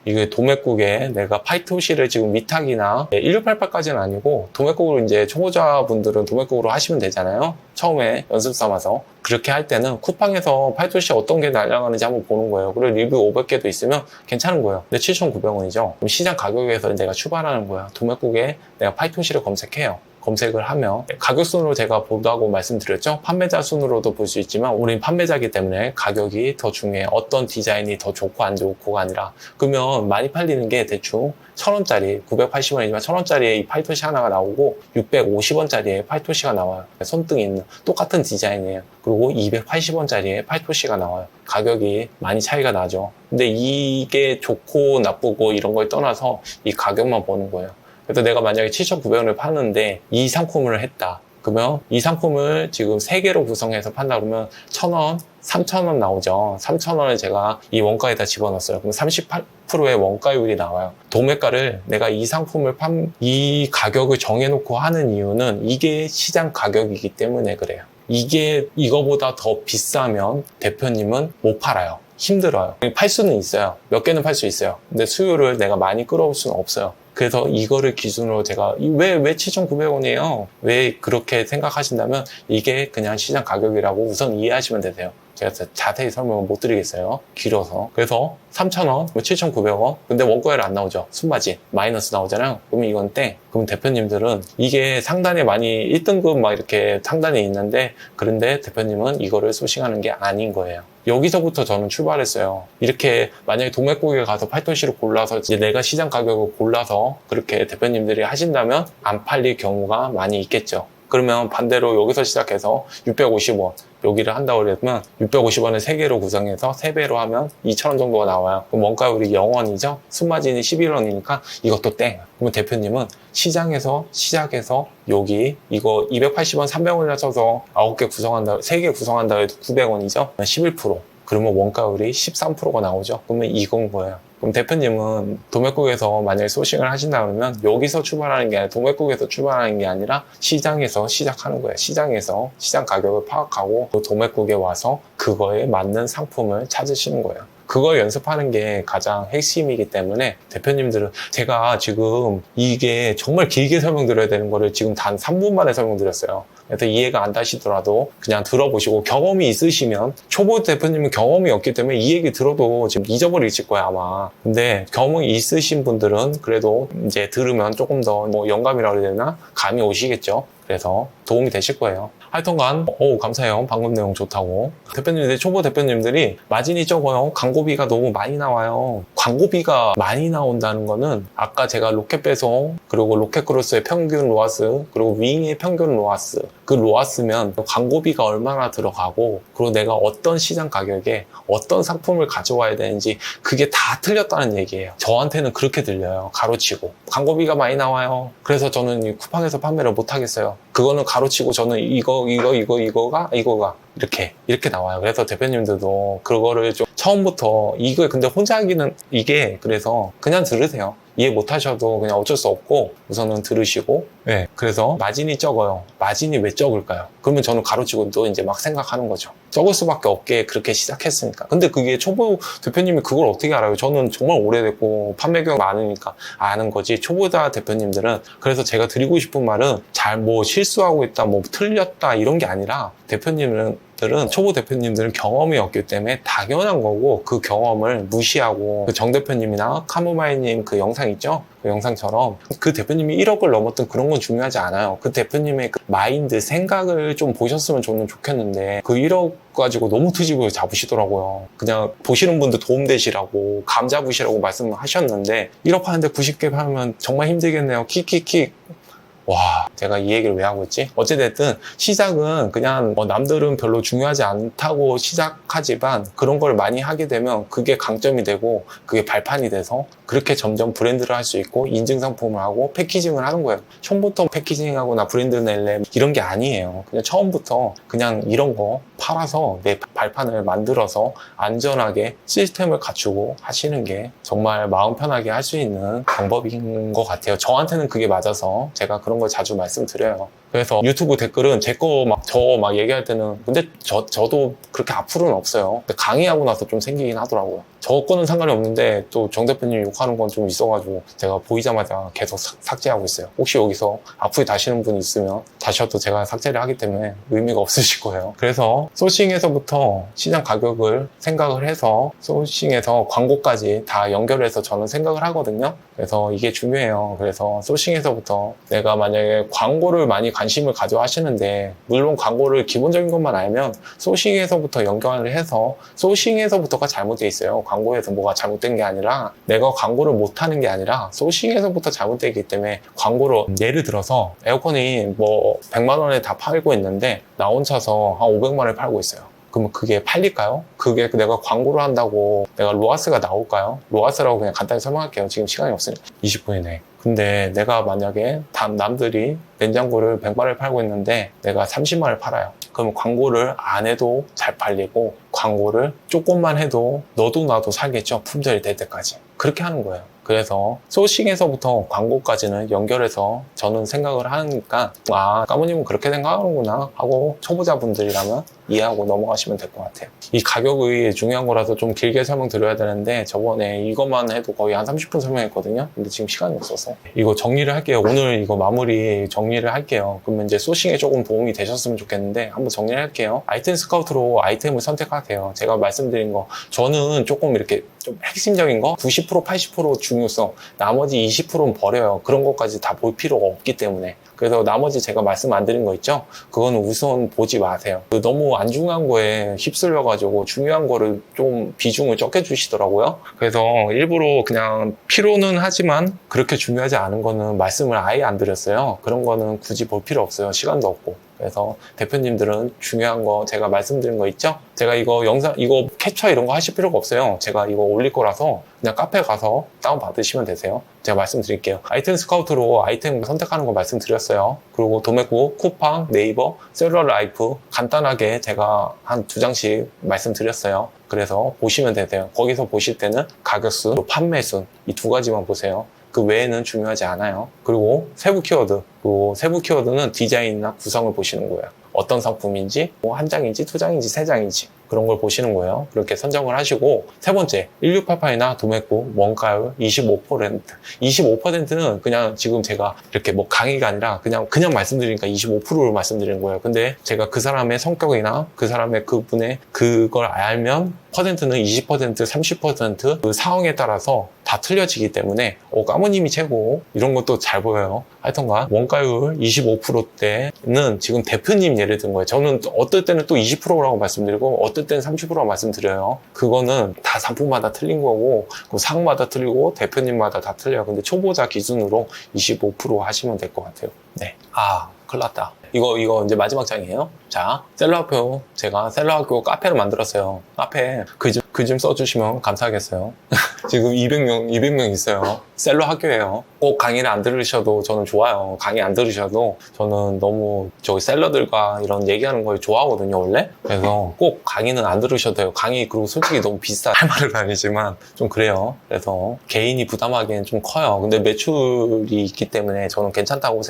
이게 도매국에 내가 파이토시를 지금 위탁이나 1688까지는 아니고 도매국으로 이제 초보자분들은 도매국으로 하시면 되잖아요. 처음에 연습 삼아서 그렇게 할 때는 쿠팡에서 파이토시 어떤 게 날아가는지 한번 보는 거예요. 그리고 리뷰 500개도 있으면 괜찮은 거예요. 근데 7,900원이죠. 그럼 시장 가격에서 내가 출발하는 거야. 도매국에 내가 파이토시를 검색해요. 검색을 하면 가격 순으로 제가 보다고 말씀드렸죠. 판매자 순으로도 볼 수 있지만 우린 판매자이기 때문에 가격이 더 중요해. 어떤 디자인이 더 좋고 안 좋고가 아니라 그러면 많이 팔리는 게 대충 1,000원짜리 980원이지만 1,000원짜리에 이 파이토시 하나가 나오고 650원짜리에 파이토시가 나와요. 손등이 있는 똑같은 디자인이에요. 그리고 280원짜리에 파이토시가 나와요. 가격이 많이 차이가 나죠. 근데 이게 좋고 나쁘고 이런 걸 떠나서 이 가격만 보는 거예요. 그래서 내가 만약에 7,900원을 파는데 이 상품을 했다. 그러면 이 상품을 지금 3개로 구성해서 판다 그러면 1,000원, 3,000원 나오죠. 3,000원을 제가 이 원가에다 집어넣었어요. 그럼 38%의 원가율이 나와요. 도매가를 내가 이 상품을 이 가격을 정해놓고 하는 이유는 이게 시장 가격이기 때문에 그래요. 이거보다 더 비싸면 대표님은 못 팔아요. 힘들어요. 팔 수는 있어요. 몇 개는 팔 수 있어요. 근데 수요를 내가 많이 끌어올 수는 없어요. 그래서 이거를 기준으로 제가 왜 7,900원이에요? 왜 그렇게 생각하신다면 이게 그냥 시장 가격이라고 우선 이해하시면 되세요. 제가 자세히 설명을 못 드리겠어요. 길어서. 그래서 3,000원, 7,900원. 근데 원가율 안 나오죠. 순마진. 마이너스 나오잖아요. 그러면 이건 땡. 그럼 대표님들은 이게 상단에 많이 1등급 막 이렇게 상단에 있는데 그런데 대표님은 이거를 소싱하는 게 아닌 거예요. 여기서부터 저는 출발했어요. 이렇게 만약에 도매국에 가서 파이토시를 골라서 이제 내가 시장 가격을 골라서 그렇게 대표님들이 하신다면 안 팔릴 경우가 많이 있겠죠. 그러면 반대로 여기서 시작해서 650원 여기를 한다고 그러면 650원을 3개로 구성해서 3배로 하면 2,000원 정도가 나와요. 그럼 원가율이 0원이죠? 순마진이 11원이니까 이것도 땡. 그러면 대표님은 시장에서 시작해서 여기 이거 280원 300원이라 쳐서 9개 구성한다, 3개 구성한다 해도 900원이죠? 11%. 그러면 원가율이 13%가 나오죠? 그러면 이건 거예요. 그럼 대표님은 도매국에서 만약에 소싱을 하신다 그러면 여기서 출발하는 게 아니라 도매국에서 출발하는 게 아니라 시장에서 시작하는 거예요. 시장에서 시장 가격을 파악하고 도매국에 와서 그거에 맞는 상품을 찾으시는 거예요. 그걸 연습하는 게 가장 핵심이기 때문에 대표님들은 제가 지금 이게 정말 길게 설명드려야 되는 거를 지금 단 3분 만에 설명드렸어요. 그래서 이해가 안 되시더라도 그냥 들어보시고 경험이 있으시면 초보 대표님은 경험이 없기 때문에 이 얘기 들어도 지금 잊어버리실 거예요 아마. 근데 경험이 있으신 분들은 그래도 이제 들으면 조금 더 뭐 영감이라고 해야 되나? 감이 오시겠죠. 그래서 도움이 되실 거예요. 하여튼간 감사해요. 방금 내용 좋다고. 대표님들, 초보 대표님들이 마진이 적어요. 광고비가 너무 많이 나와요. 광고비가 많이 나온다는 거는 아까 제가 로켓 배송 그리고 로켓 크로스의 평균 로아스 그리고 윙의 평균 로아스 그 로아스면 광고비가 얼마나 들어가고 그리고 내가 어떤 시장 가격에 어떤 상품을 가져와야 되는지 그게 다 틀렸다는 얘기예요. 저한테는 그렇게 들려요. 가로치고 광고비가 많이 나와요. 그래서 저는 이 쿠팡에서 판매를 못 하겠어요. 그거는 가로치고 저는 이거 이거가 이렇게 나와요. 그래서 대표님들도 그거를 좀 처음부터 이거 근데 혼자 하기는 이게 그래서 그냥 들으세요. 이해 못 하셔도 그냥 어쩔 수 없고 우선은 들으시고. 네, 그래서 마진이 적어요. 마진이 왜 적을까요? 그러면 저는 가로치고 또 이제 막 생각하는 거죠. 적을 수밖에 없게 그렇게 시작했으니까. 근데 그게 초보 대표님이 그걸 어떻게 알아요? 저는 정말 오래됐고 판매 경험 많으니까 아는 거지. 초보자 대표님들은. 그래서 제가 드리고 싶은 말은 잘 뭐 실수하고 있다, 뭐 틀렸다 이런 게 아니라 초보 대표님들은 경험이 없기 때문에 당연한 거고, 그 경험을 무시하고 그 정 대표님이나 카모마이님 그 영상 있죠? 그 영상처럼 그 대표님이 1억을 넘었던 그런 건 중요하지 않아요. 그 대표님의 그 마인드, 생각을 좀 보셨으면 저는 좋겠는데 그 1억 가지고 너무 트집을 잡으시더라고요. 그냥 보시는 분들 도움되시라고 감 잡으시라고 말씀하셨는데 1억 파는데 90개 팔면 정말 힘들겠네요. 킥킥킥. 와, 제가 이 얘기를 왜 하고 있지? 어찌됐든 시작은 그냥 남들은 별로 중요하지 않다고 시작하지만 그런 걸 많이 하게 되면 그게 강점이 되고 그게 발판이 돼서 그렇게 점점 브랜드를 할 수 있고 인증상품을 하고 패키징을 하는 거예요. 처음부터 패키징하고 나 브랜드 낼래 이런 게 아니에요. 그냥 처음부터 그냥 이런 거 팔아서 내 발판을 만들어서 안전하게 시스템을 갖추고 하시는 게 정말 마음 편하게 할 수 있는 방법인 것 같아요. 저한테는 그게 맞아서 제가 그런 걸 자주 말씀드려요. 그래서 유튜브 댓글은 제 거 저 얘기할 때는 근데 저도 그렇게 악플은 없어요. 근데 강의하고 나서 좀 생기긴 하더라고요. 저 거는 상관이 없는데 또 정 대표님 욕하는 건 좀 있어가지고 제가 보이자마자 계속 삭제하고 있어요. 혹시 여기서 악플 다시는 분이 있으면 다셔도 제가 삭제를 하기 때문에 의미가 없으실 거예요. 그래서 소싱에서부터 시장 가격을 생각을 해서 소싱에서 광고까지 다 연결해서 저는 생각을 하거든요. 그래서 이게 중요해요. 그래서 소싱에서부터 내가 만약에 광고를 많이 관심을 가져 하시는데 물론 광고를 기본적인 것만 알면 소싱에서부터 연결을 해서 소싱에서부터가 잘못되어 있어요. 광고에서 뭐가 잘못된 게 아니라 내가 광고를 못하는 게 아니라 소싱에서부터 잘못되어 있기 때문에 광고로 예를 들어서 에어컨이 뭐 100만 원에 다 팔고 있는데 나 혼자서 한 500만 원에 팔고 있어요. 그러면 그게 팔릴까요? 그게 내가 광고를 한다고 내가 로아스가 나올까요? 로아스라고 그냥 간단히 설명할게요. 지금 시간이 없으니까 20분이네. 근데 내가 만약에 남들이 냉장고를 100만 원에 팔고 있는데 내가 30만 원에 팔아요. 그러면 광고를 안 해도 잘 팔리고 광고를 조금만 해도 너도 나도 살겠죠. 품절이 될 때까지. 그렇게 하는 거예요. 그래서 소싱에서부터 광고까지는 연결해서 저는 생각을 하니까 까무님은 그렇게 생각하는구나 하고 초보자분들이라면 이해하고 넘어가시면 될 것 같아요. 이 가격이 중요한 거라서 좀 길게 설명드려야 되는데 저번에 이것만 해도 거의 한 30분 설명했거든요. 근데 지금 시간이 없어서 이거 정리를 할게요. 오늘 이거 마무리 정리를 할게요. 그러면 이제 소싱에 조금 도움이 되셨으면 좋겠는데 한번 정리를 할게요. 아이템 스카우트로 아이템을 선택하세요. 제가 말씀드린 거 저는 조금 이렇게 좀 핵심적인 거 90% 80% 중요성 나머지 20%는 버려요. 그런 것까지 다 볼 필요가 없기 때문에. 그래서 나머지 제가 말씀 안 드린 거 있죠? 그거는 우선 보지 마세요. 너무 안 중요한 거에 휩쓸려가지고 중요한 거를 좀 비중을 적게 주시더라고요. 그래서 일부러 그냥 필요는 하지만 그렇게 중요하지 않은 거는 말씀을 아예 안 드렸어요. 그런 거는 굳이 볼 필요 없어요. 시간도 없고. 그래서 대표님들은 중요한 거 제가 말씀드린 거 있죠? 제가 이거 영상 이거 캡처 이런 거 하실 필요가 없어요. 제가 이거 올릴 거라서 그냥 카페 가서 다운 받으시면 되세요. 제가 말씀드릴게요. 아이템 스카우트로 아이템 선택하는 거 말씀드렸어요. 그리고 도매구, 쿠팡, 네이버, 셀러라이프 간단하게 제가 한 2장씩 말씀드렸어요. 그래서 보시면 되세요. 거기서 보실 때는 가격수, 판매순 이 2가지만 보세요. 그 외에는 중요하지 않아요. 그리고 세부 키워드. 그 세부 키워드는 디자인이나 구성을 보시는 거예요. 어떤 상품인지, 뭐 한 장인지, 2장인지, 3장인지 그런 걸 보시는 거예요. 그렇게 선정을 하시고 세 번째, 1688이나 도매구, 원가율 25%. 25%는 그냥 지금 제가 이렇게 뭐 강의가 아니라 그냥 말씀드리니까 25%를 말씀드리는 거예요. 근데 제가 그 사람의 성격이나 그 사람의 그분의 그걸 알면 퍼센트는 20%, 30%그 상황에 따라서 다 틀려지기 때문에 까무님이 최고 이런 것도 잘 보여요. 하여튼간 원가율 25%대는 지금 대표님 예를 든 거예요. 저는 어떨 때는 또 20%라고 말씀드리고 어떨 때는 30%라고 말씀드려요. 그거는 다 상품마다 틀린 거고 상마다 틀리고 대표님마다 다 틀려요. 근데 초보자 기준으로 25% 하시면 될 것 같아요. 네. 큰일 났다. 이거 이제 마지막 장이에요. 자, 셀러학교. 제가 셀러학교 카페를 만들었어요. 카페 글 좀 써주시면 감사하겠어요. 지금 200명 있어요. 셀러 학교예요. 꼭 강의를 안 들으셔도 저는 좋아요. 강의 안 들으셔도 저는 너무 저기 셀러들과 이런 얘기하는 걸 좋아하거든요, 원래. 그래서 꼭 강의는 안 들으셔도 돼요. 강의 그리고 솔직히 너무 비싸. 할 말은 아니지만 좀 그래요. 그래서 개인이 부담하기엔 좀 커요. 근데 매출이 있기 때문에 저는 괜찮다고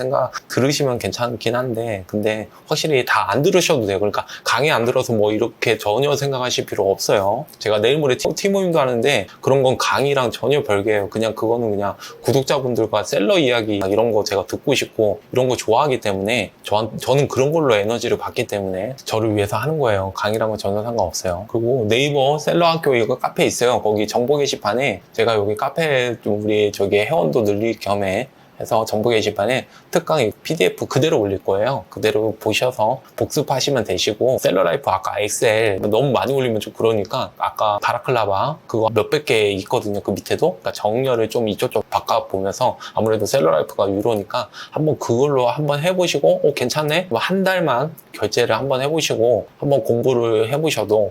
들으시면 괜찮긴 한데, 근데 확실히 다 안 들으셔도 돼요. 그러니까 강의 안 들어서 뭐 이렇게 전혀 생각하실 필요 없어요. 제가 내일 모레 팀 모임도 하는데 그런 건 강의랑 전혀 별개예요. 그냥 그거는 그냥 구독자분들과 셀러 이야기 이런 거 제가 듣고 싶고 이런 거 좋아하기 때문에 저는 그런 걸로 에너지를 받기 때문에 저를 위해서 하는 거예요. 강의랑은 전혀 상관없어요. 그리고 네이버 셀러 학교 이거 카페 있어요. 거기 정보 게시판에 제가 여기 카페 좀 우리 저기 회원도 늘릴 겸해 해서 정보 게시판에 특강 PDF 그대로 올릴 거예요. 그대로 보셔서 복습하시면 되시고, 셀러라이프 아까 엑셀 너무 많이 올리면 좀 그러니까 아까 바라클라바 그거 몇백 개 있거든요. 그 밑에도. 그러니까 정렬을 좀 이쪽저쪽 바꿔보면서 아무래도 셀러라이프가 유로니까 한번 그걸로 한번 해보시고 괜찮네? 한 달만 결제를 한번 해보시고 한번 공부를 해보셔도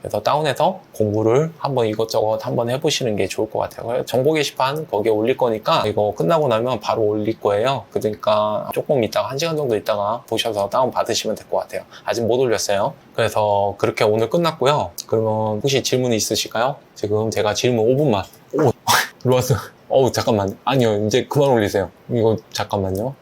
그래서 다운해서 공부를 한번 이것저것 한번 해보시는 게 좋을 것 같아요. 정보 게시판 거기에 올릴 거니까 이거 끝나고 나면 바로 올릴 거예요. 그러니까 조금 있다가 1시간 정도 있다가 보셔서 다운 받으시면 될 것 같아요. 아직 못 올렸어요. 그래서 그렇게 오늘 끝났고요. 그러면 혹시 질문이 있으실까요? 지금 제가 질문 5분만. 오, 들어왔어. 잠깐만. 아니요, 이제 그만 올리세요. 이거 잠깐만요.